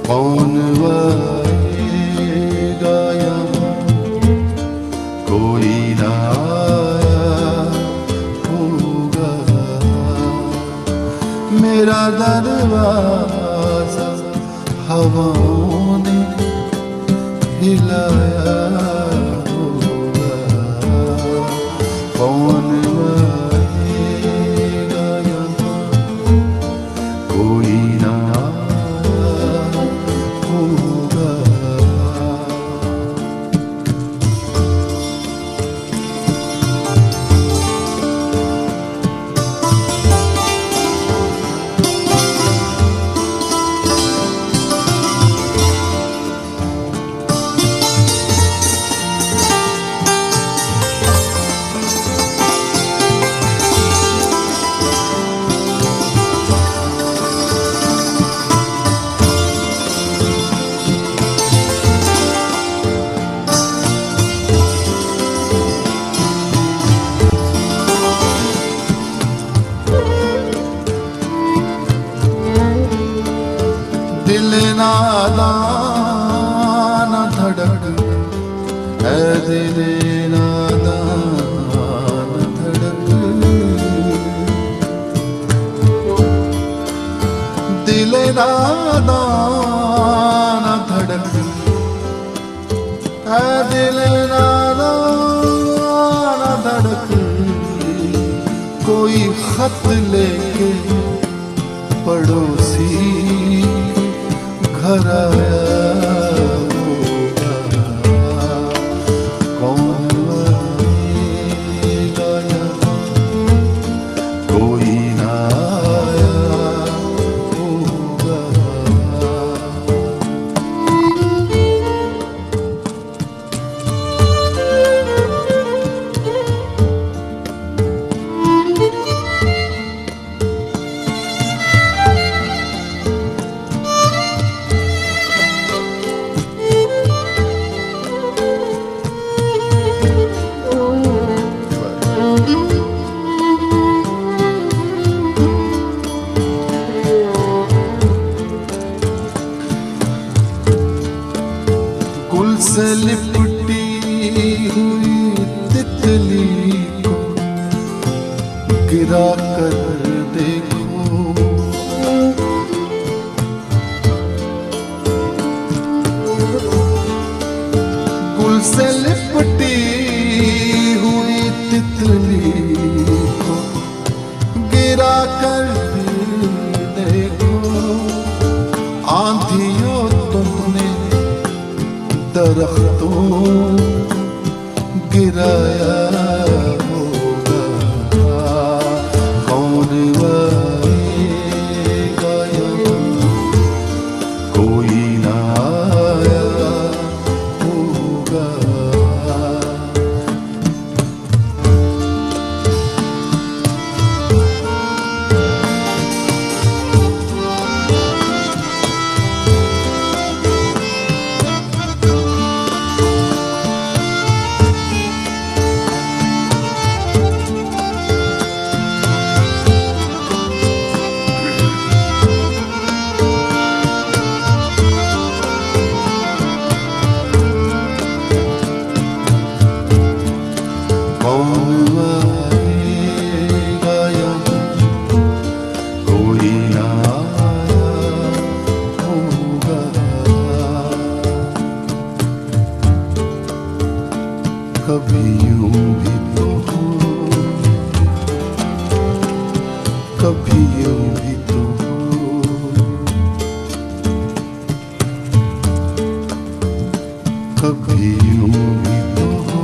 कौन आएगा यहाँ, कोई ना आया होगा, मेरा दरवाजा हवाओं ने हिलाया होगा। कौन आएगा यहाँ, कोई ना होगा। दिल नादान धड़क है, दिल नादान धड़क, दिल नादान धड़क है, दिल नादान धड़क, कोई खत लेके पड़ोसी घर आया होगा। कौन आएगा यहाँ, कोई ना आया होगा। गुल से लिपटी हुई तितली को गिरा कर देखो, गुल से लिपटी हुई तितली को गिरा कर देखो। आंधियों तुमने दरख्तों गिराया होगा। कौन आएगा यहाँ, कोई ना आया होगा। कभी यूं भी तो हो, कभी यूं भी तो हो, कभी यूं भी तो हो,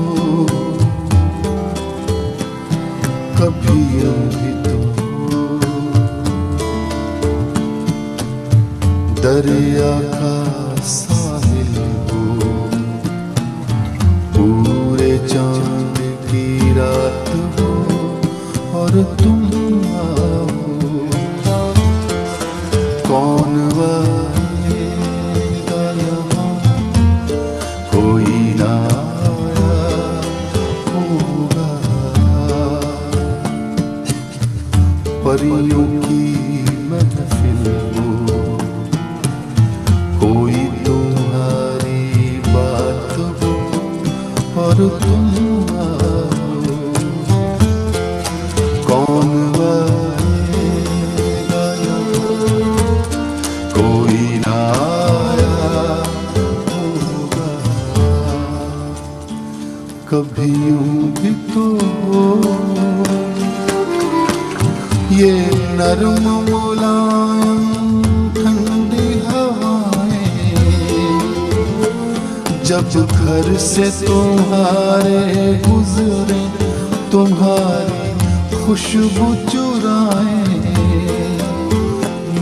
तुम आओ, कौन आएगा यहाँ, कोई ना आया होगा। परियों की महफिल हो, कोई तुम्हारी बात हो और तुम आओ, कौन आएगा यहाँ, कोई ना आया होगा। कभी यूं भी तो हो ये नरम मुलायम ठंडी हवाएं, जब घर से तुम्हारे गुजरे तुम्हारी खुशबू चुराए,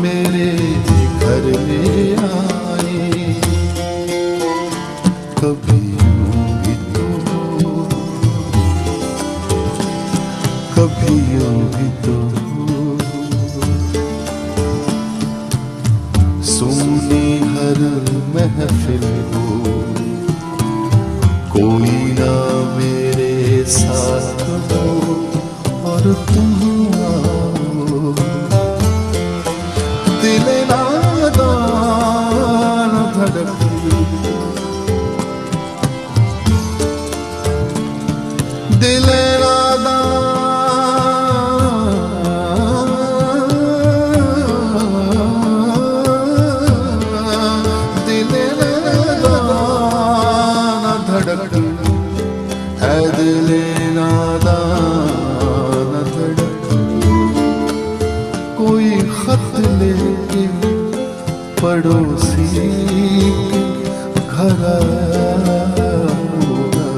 मेरे घर में आए। कभी यूं भी तो, कभी यूं भी तो, सुनी हर महफिल हो, कोई ना मेरे साथ हो और तुम आओ। दिल नादान धड़के, दिल कोई खत लेके पड़ोसी घर होगा।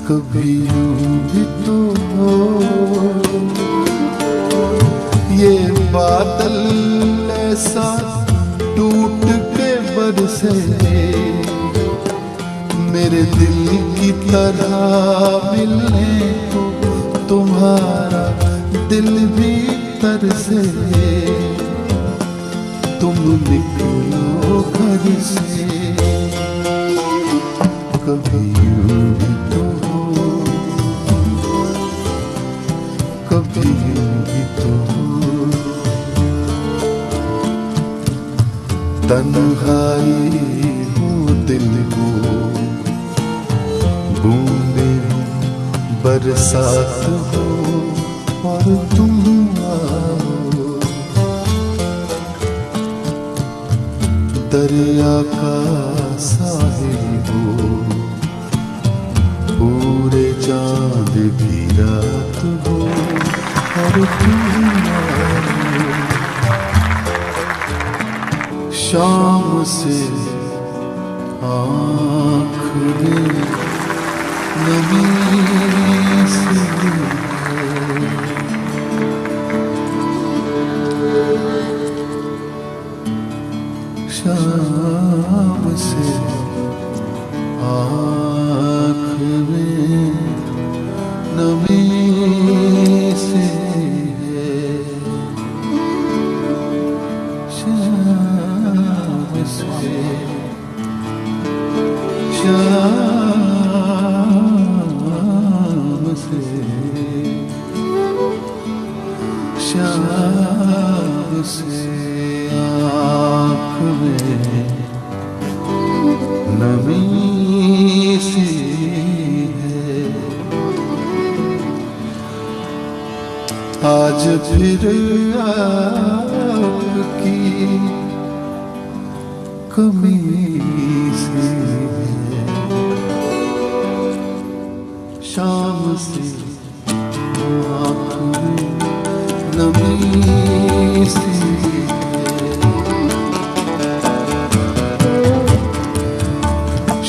कभी यूं भी तो हो ये बादल ऐसा टूट के बरसे, मेरे दिल की तरह मिलने को तुम्हारा दिल भी तरसे। तुम निकलो घर से, कभी यूं भी तो हो, कभी यूं भी तो हो। तन्हाई हो दिल को, बूंदे बरसात हो और तुम आओ। दरिया का साहिल हो, पूरे चांद की रात हो और तुम आओ। शाम से आँख में नमी से शाम से आँख में नमी से शाम से शाम से शाम से आँख में नमी सी है। आज फिर आपकी कमी सी है। शाम से आँख में नमी सी है।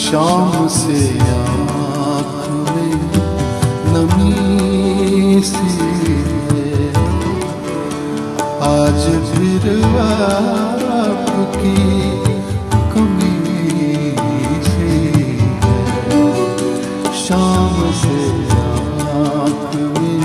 शाम से आँख में नमी सी है। आज फिर आपकी कमी सी है। शाम से आँख में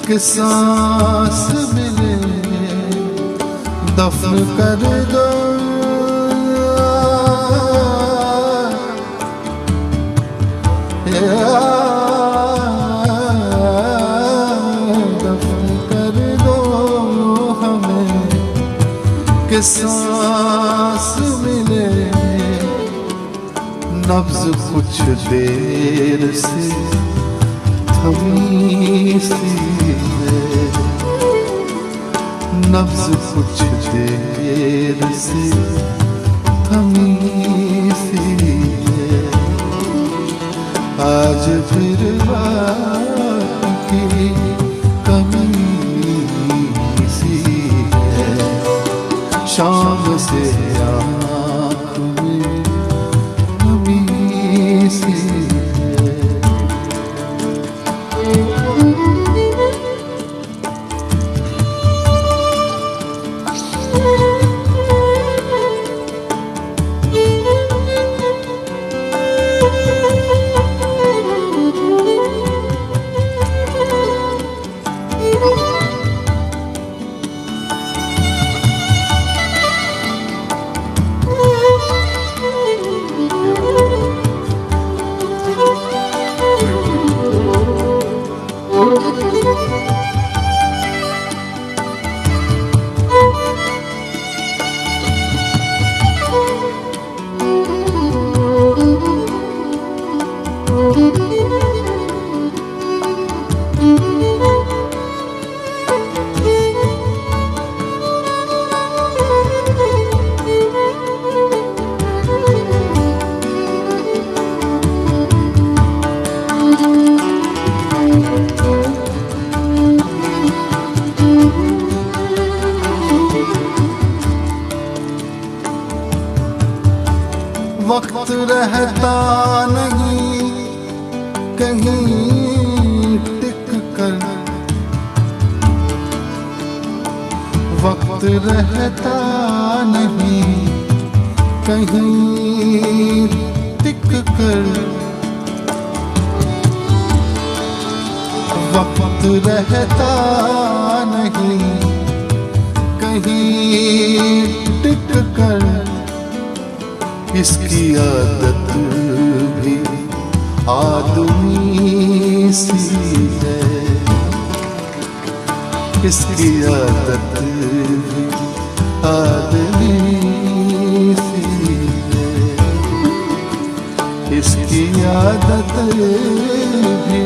कि सांस मिले दफन कर दो, दफन कर दो हमें कि सांस मिले, नब्ज कुछ देर से थमी सी है, नब्ज कुछ देर से थमी सी है, आज फिर बात की कमी सी है, शाम से आँख में नमी सी है। वक्त रहता नहीं कहीं टिक कर, वक्त रहता नहीं कहीं टिक कर, वक्त रहता नहीं कहीं टिक कर, इसकी आदत भी आदमी सी है, इसकी आदत भी आदमी सी है, इसकी आदत भी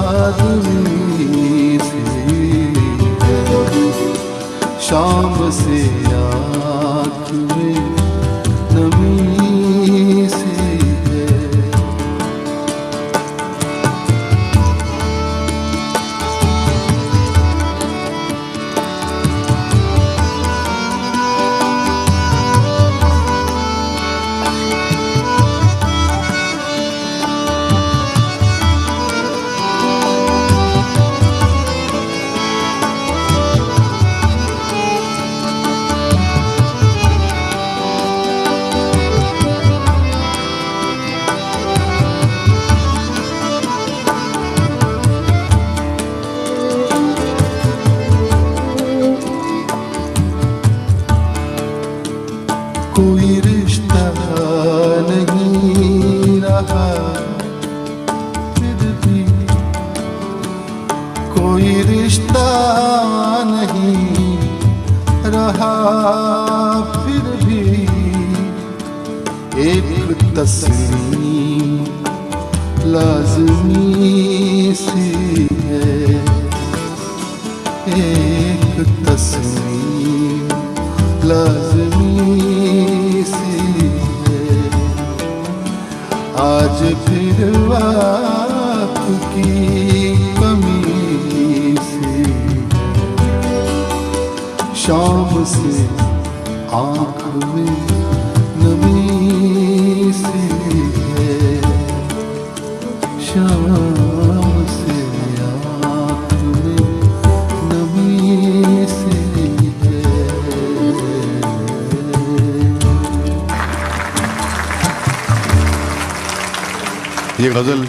आदमी सी है, शाम से आँख में नमी सी है। कोई रिश्ता नहीं रहा फिर भी, कोई रिश्ता नहीं रहा फिर भी, एक तस्वीर लाज़मी सी है, एक तस्वीर लाज़मी सी है, आज फिर आपकी कमी सी है, शाम से आँख में नमी सी है, शाम से आँख में नमी सी है। ये गज़ल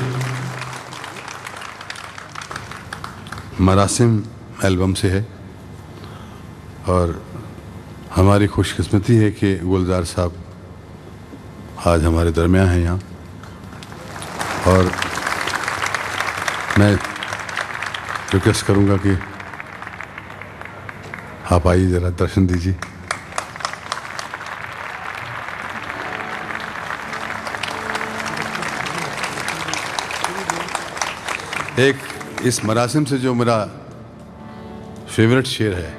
मरासिम एल्बम से है और हमारी खुशकिस्मती है कि गुलजार साहब आज हमारे दरमियान हैं यहाँ और मैं रिक्वेस्ट करूँगा कि आप आइए ज़रा दर्शन दीजिए। एक इस मरासिम से जो मेरा फेवरेट शेर है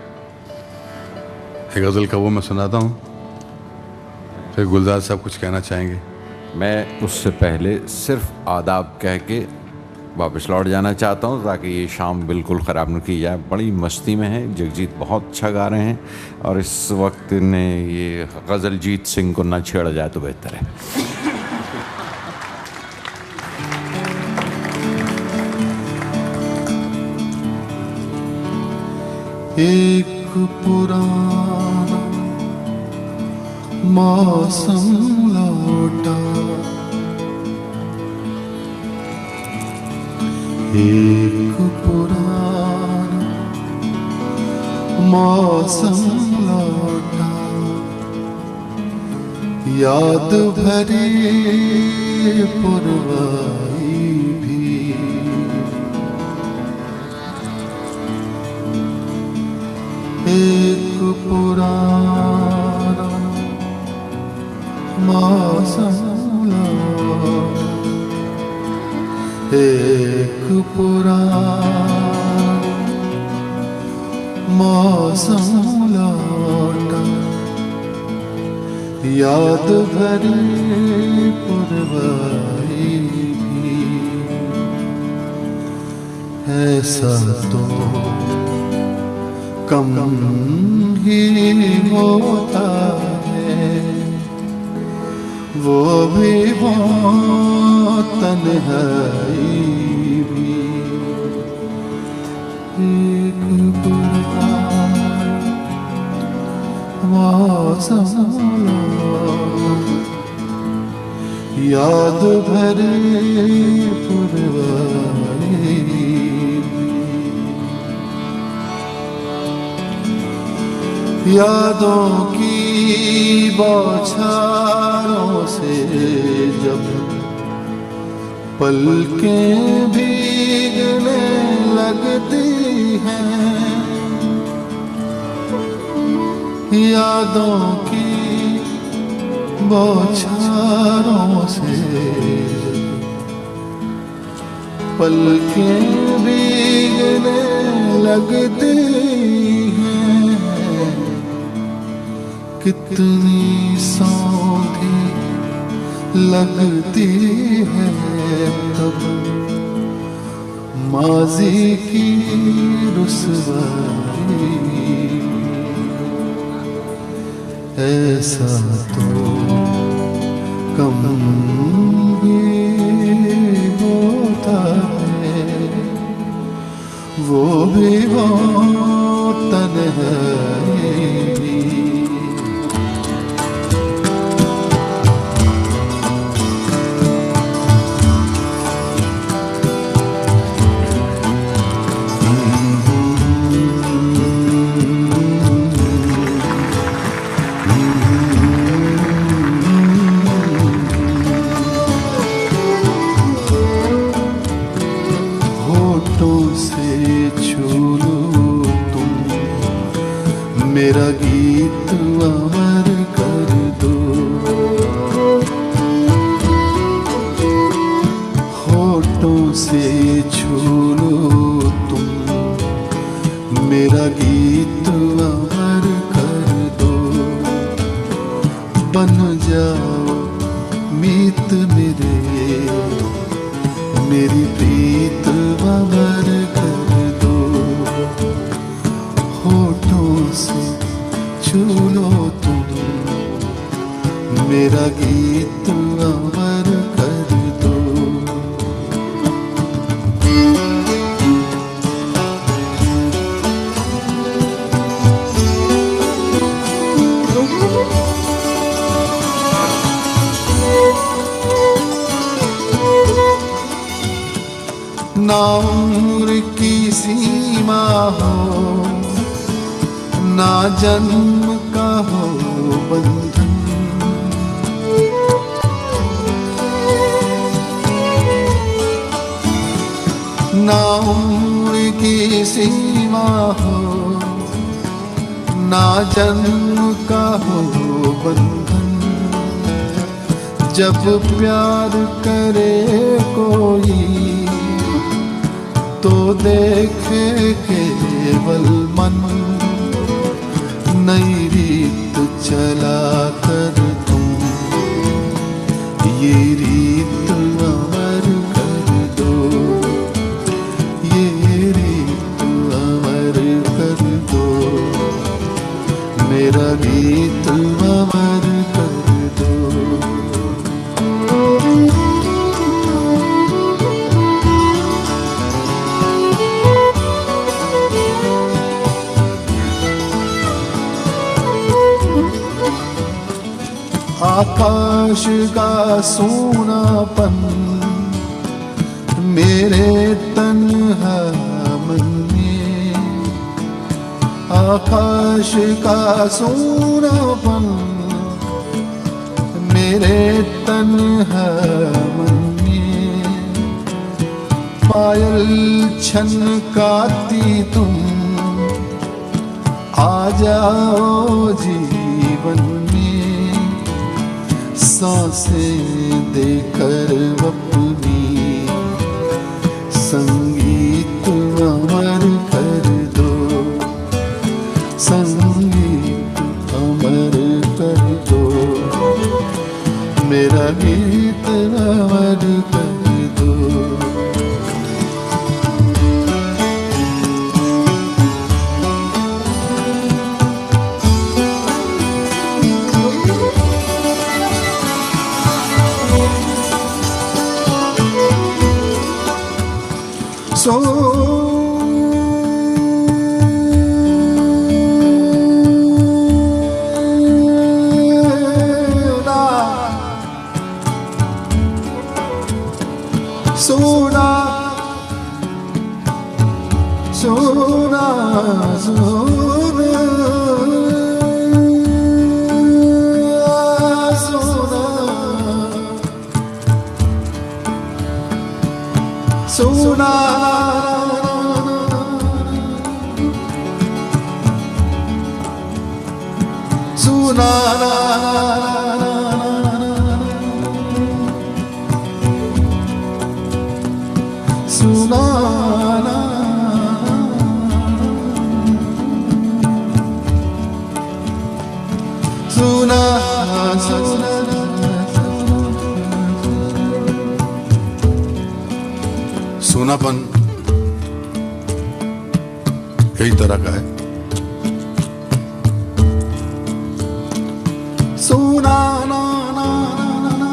एक गज़ल का वो मैं सुनाता हूँ, फिर गुलजार साहब कुछ कहना चाहेंगे। मैं उससे पहले सिर्फ आदाब कह के वापस लौट जाना चाहता हूँ ताकि ये शाम बिल्कुल ख़राब न की जाए। बड़ी मस्ती में है, जगजीत बहुत अच्छा गा रहे हैं और इस वक्त ने ये गज़ल जीत सिंह को ना छेड़ा जाए तो बेहतर है। एक पुराना मौसम लौटा, एक पुराना मौसम लौटा, याद भरे पुरवाई भी, एक पुराना मौसम लौटा, एक पुराना मौसम लौटा, याद भरी पुरवाई भी, ऐसा तो कम ही होता है, वो भी वो तन्हाई भी, एक पुराना मौसम लौटा, याद भरे पुरवाई भी, यादों की बौछारों से जब पलकें भीगने लगती हैं, यादों की बौछारों से पलकें भीगने लगती हैं, कितनी सौंधी लगती है तब माजी की रुसवाई, ऐसा तो कम ही होता है, वो भी वो तन्हाई भी, मेरा गीत अमर कर दो, होठों से छू लो तुम, मेरा गीत अमर कर दो, बन जाओ मीत मेरे, मेरी प्रीत अमर कर दो, होठों से छू लो तुम, मेरा गीत अमर कर दो। ना उम्र की सीमा हो, ना जन्म का हो बंधन। ना उम्र की सीमा हो, ना जन्म का हो बंधन। जब प्यार करे कोई तो देखे केवल मन, नई रीत चला कर तुम ये रीत अमर कर दो, ये रीत अमर कर दो, मेरा गीत अमर कर दो। आकाश का सोनापन मेरे तन्हा मन में, आकाश का सोनापन मेरे तन्हा मन में। पायल छनकाती तुम आ जाओ जीवन में, सांसें देकर अपनी संगीत अमर कर दो, संगीत अमर कर दो, मेरा गीत अमर कर दो। सोना सोना सोना सोना सोना सुना सुना सुना सुना। सोनापन कई तरह का है। सोना ना ना ना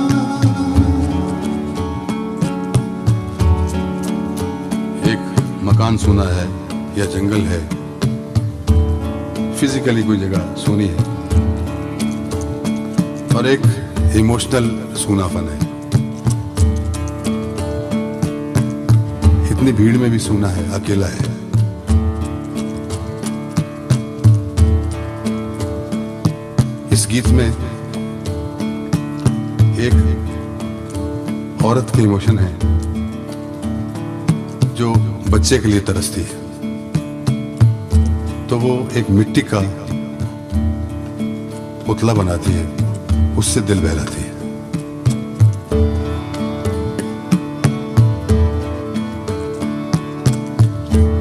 एक मकान सोना है या जंगल है, फिजिकली कोई जगह सोनी है, और एक इमोशनल सूनापन है। इतनी भीड़ में भी सूना है, अकेला है। इस गीत में एक औरत के इमोशन है जो बच्चे के लिए तरसती है, तो वो एक मिट्टी का पुतला बनाती है, उससे दिल बहलाती है।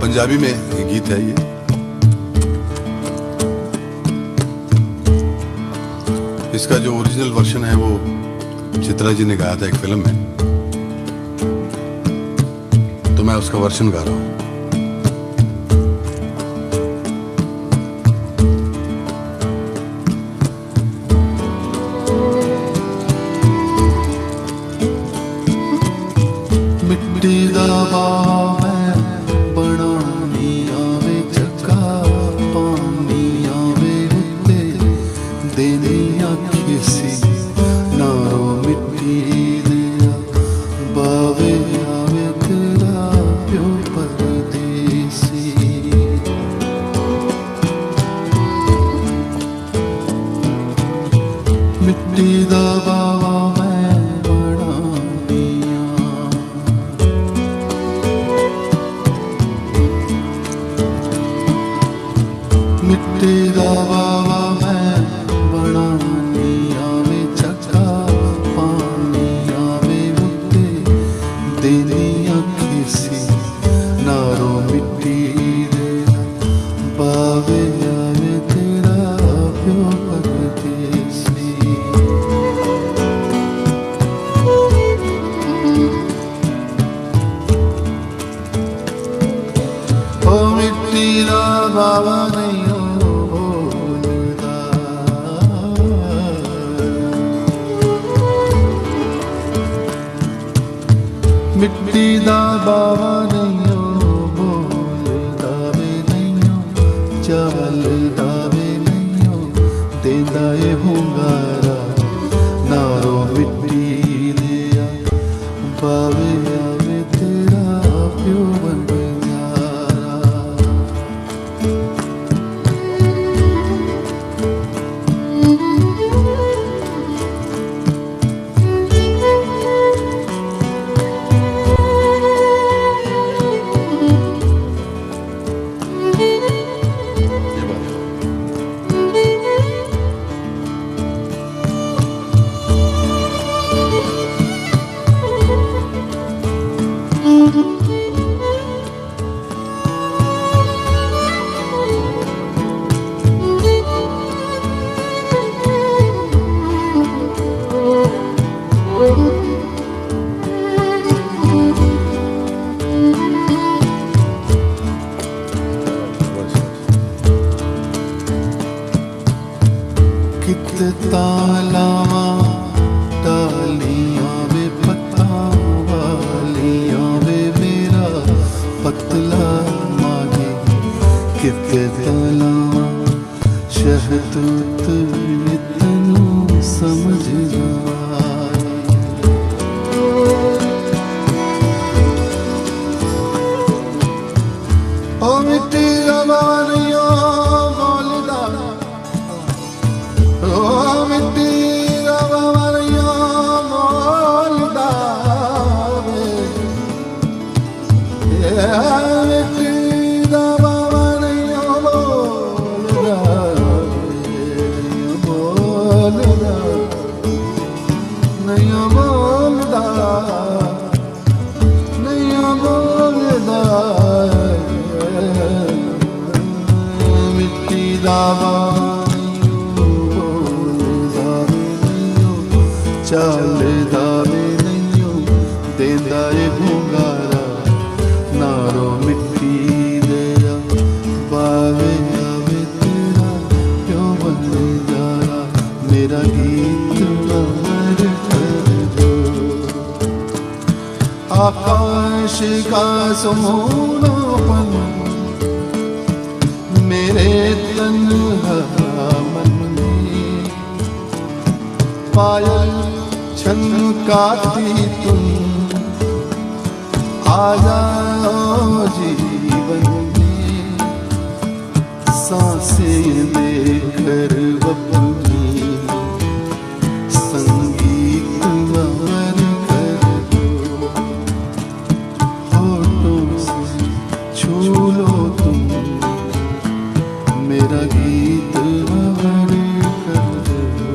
पंजाबी में ये गीत है। ये इसका जो ओरिजिनल वर्जन है वो चित्रा जी ने गाया था एक फिल्म में, तो मैं उसका वर्जन गा रहा हूं। मिट्टी दा मैं बनानी आवे जगा, पानी आवे उत्ते देनी आखी सी, नारो मिट्टी दिया बावे आवे तेरा प्यो पर मिट्टी दा बावा मैं बड़ा दिया, मिट्टी दा बावा मैं बड़ा दिया वे चक्का पानी आवे मुद्दे देनी अखी सी नारो मिट्टी दे बावे आवे तेरा प्यो परदेसी। ओ मिट्टी दा बाबा नहीं बोलदा, मिट्टी दा बाबा नहीं बोलदा वे नहीं चलदा वे नहीं देंदा ए हुंगारा नारो मिट्टी दिया बावे आवे तेरा प्यो बन जारा। कितना लावा डालियां वे पत्ता वालियां वे मेरा पतला मागे, कितना लावा शहतूत इतनू समझ ना ओ मिट्टी रवानियों बोलदा, ओ मिट्टी रवानियों बोलदा वे, मिट्टी रवानियों बोलदा बोलदा नहीं बोलदा नहीं बोलदा मिट्टी दा चलदा वे नहीं देंदा ए हुंगारा नारो मिट्टी दिया बावे आवे तेरा क्यों बन जारा। मेरा गीत अमर कर दो आकाश का सुमोनापन मेरे तन्हा मन में पायल छनकाती तुम आ जाओ जीवन में सांसें देकर अपनी संगीत वर कर दो, होठों से छू लो तुम मेरा गीत वर कर दो।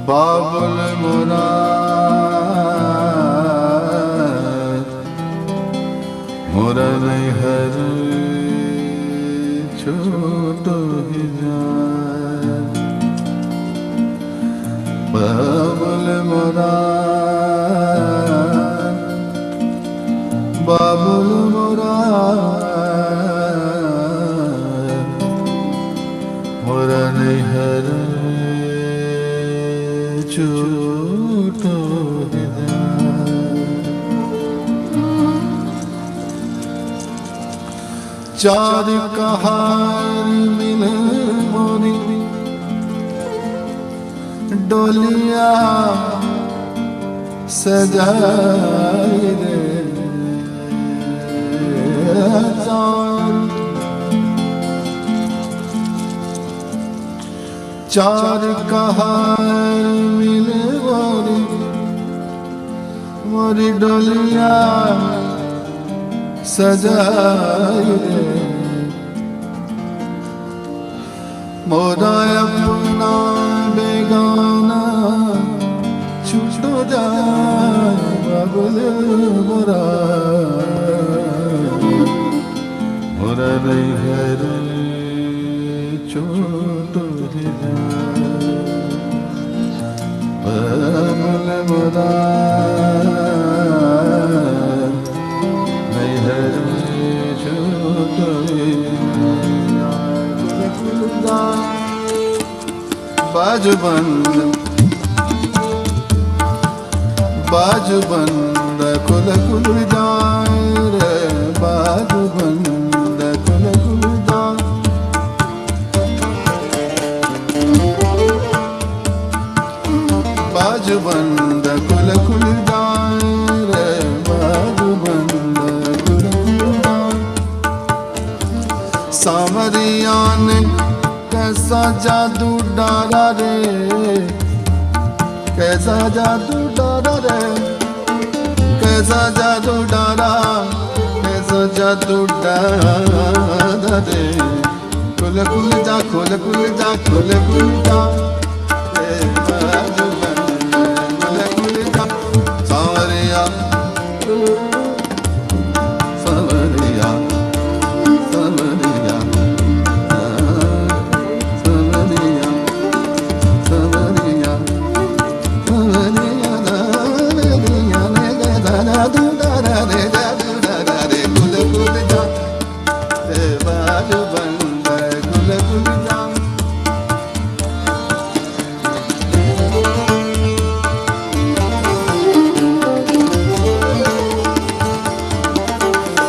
बाबुल मुराद मुरन हर छोटो ही जान बाबुल मुराद बाबुल मुराद मुरन हर छोटो ही चार कहार मिल मोरी डोलिया सजाई रे चार कहार मिल मोरी डोलिया सजाई रे मोरा अपना बेगाना छूटो जाए बाबुल मोरा मोरा नहीं घर छोटो बाबुल मोरा बाजू बंद कुल कुल जाए रे बाजू बंद कुल कुल जाए बाजू बंद कुल कुल जाए रे बाजू बंद कुल कुल जाए सामरिया ने कैसा जादू डाला रे कैसा जादू डाला रे कैसा जादू डाला कैसा जादू डाला रे कुल कुल जा कुल कुल जा कुल कुल जा रे बाजू बंद कुल कुल जा सावरिया सावरिया सावरिया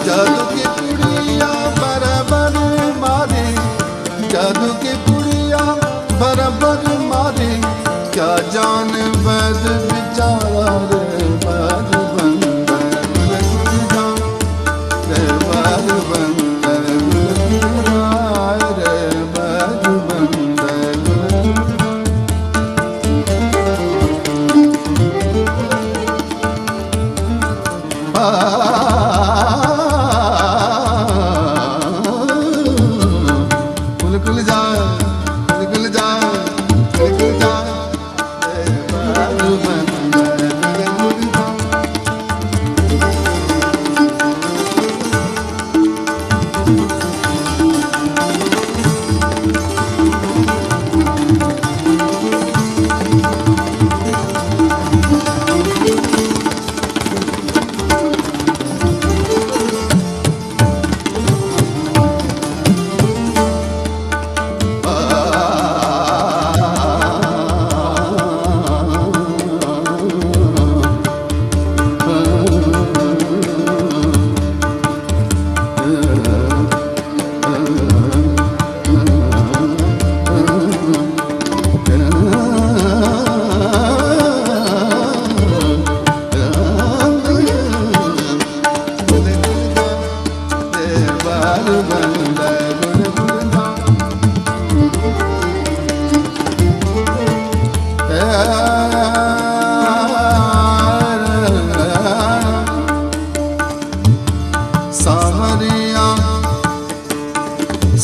जादू की पुड़िया बराबर मारी जादू की पुड़िया बराबर मारी क्या जान वैद बिचारा रे बाजू बंद रे बाजू बंद रे बाजू बंद दारू बंद गुल गुल सावरिया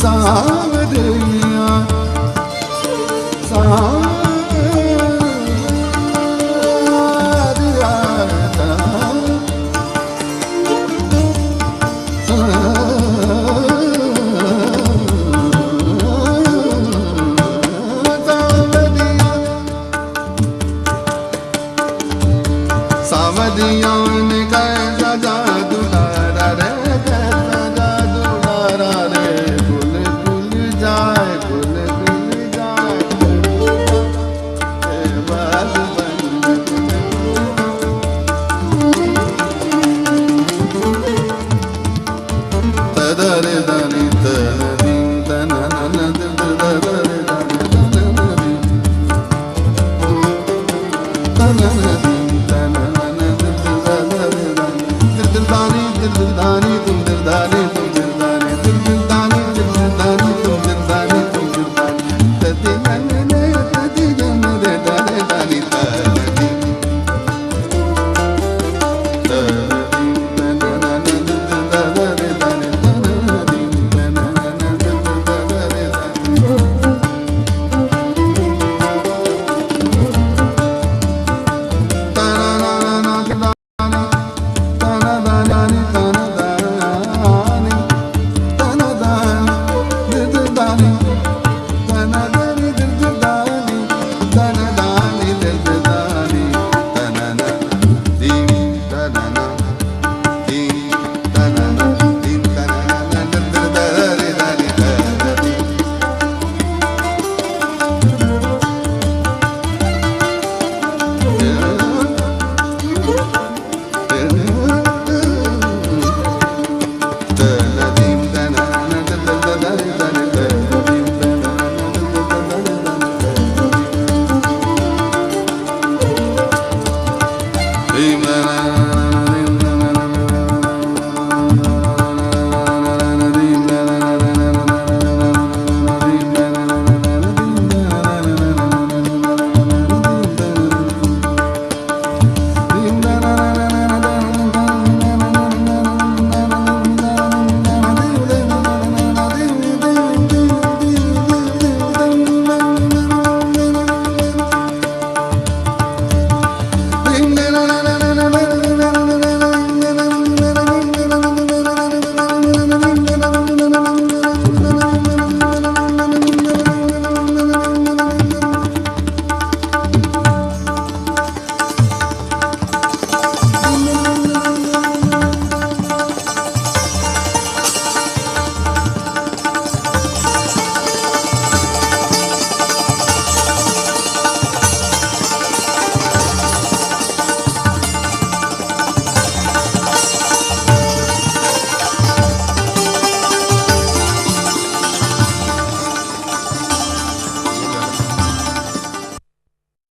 सावरे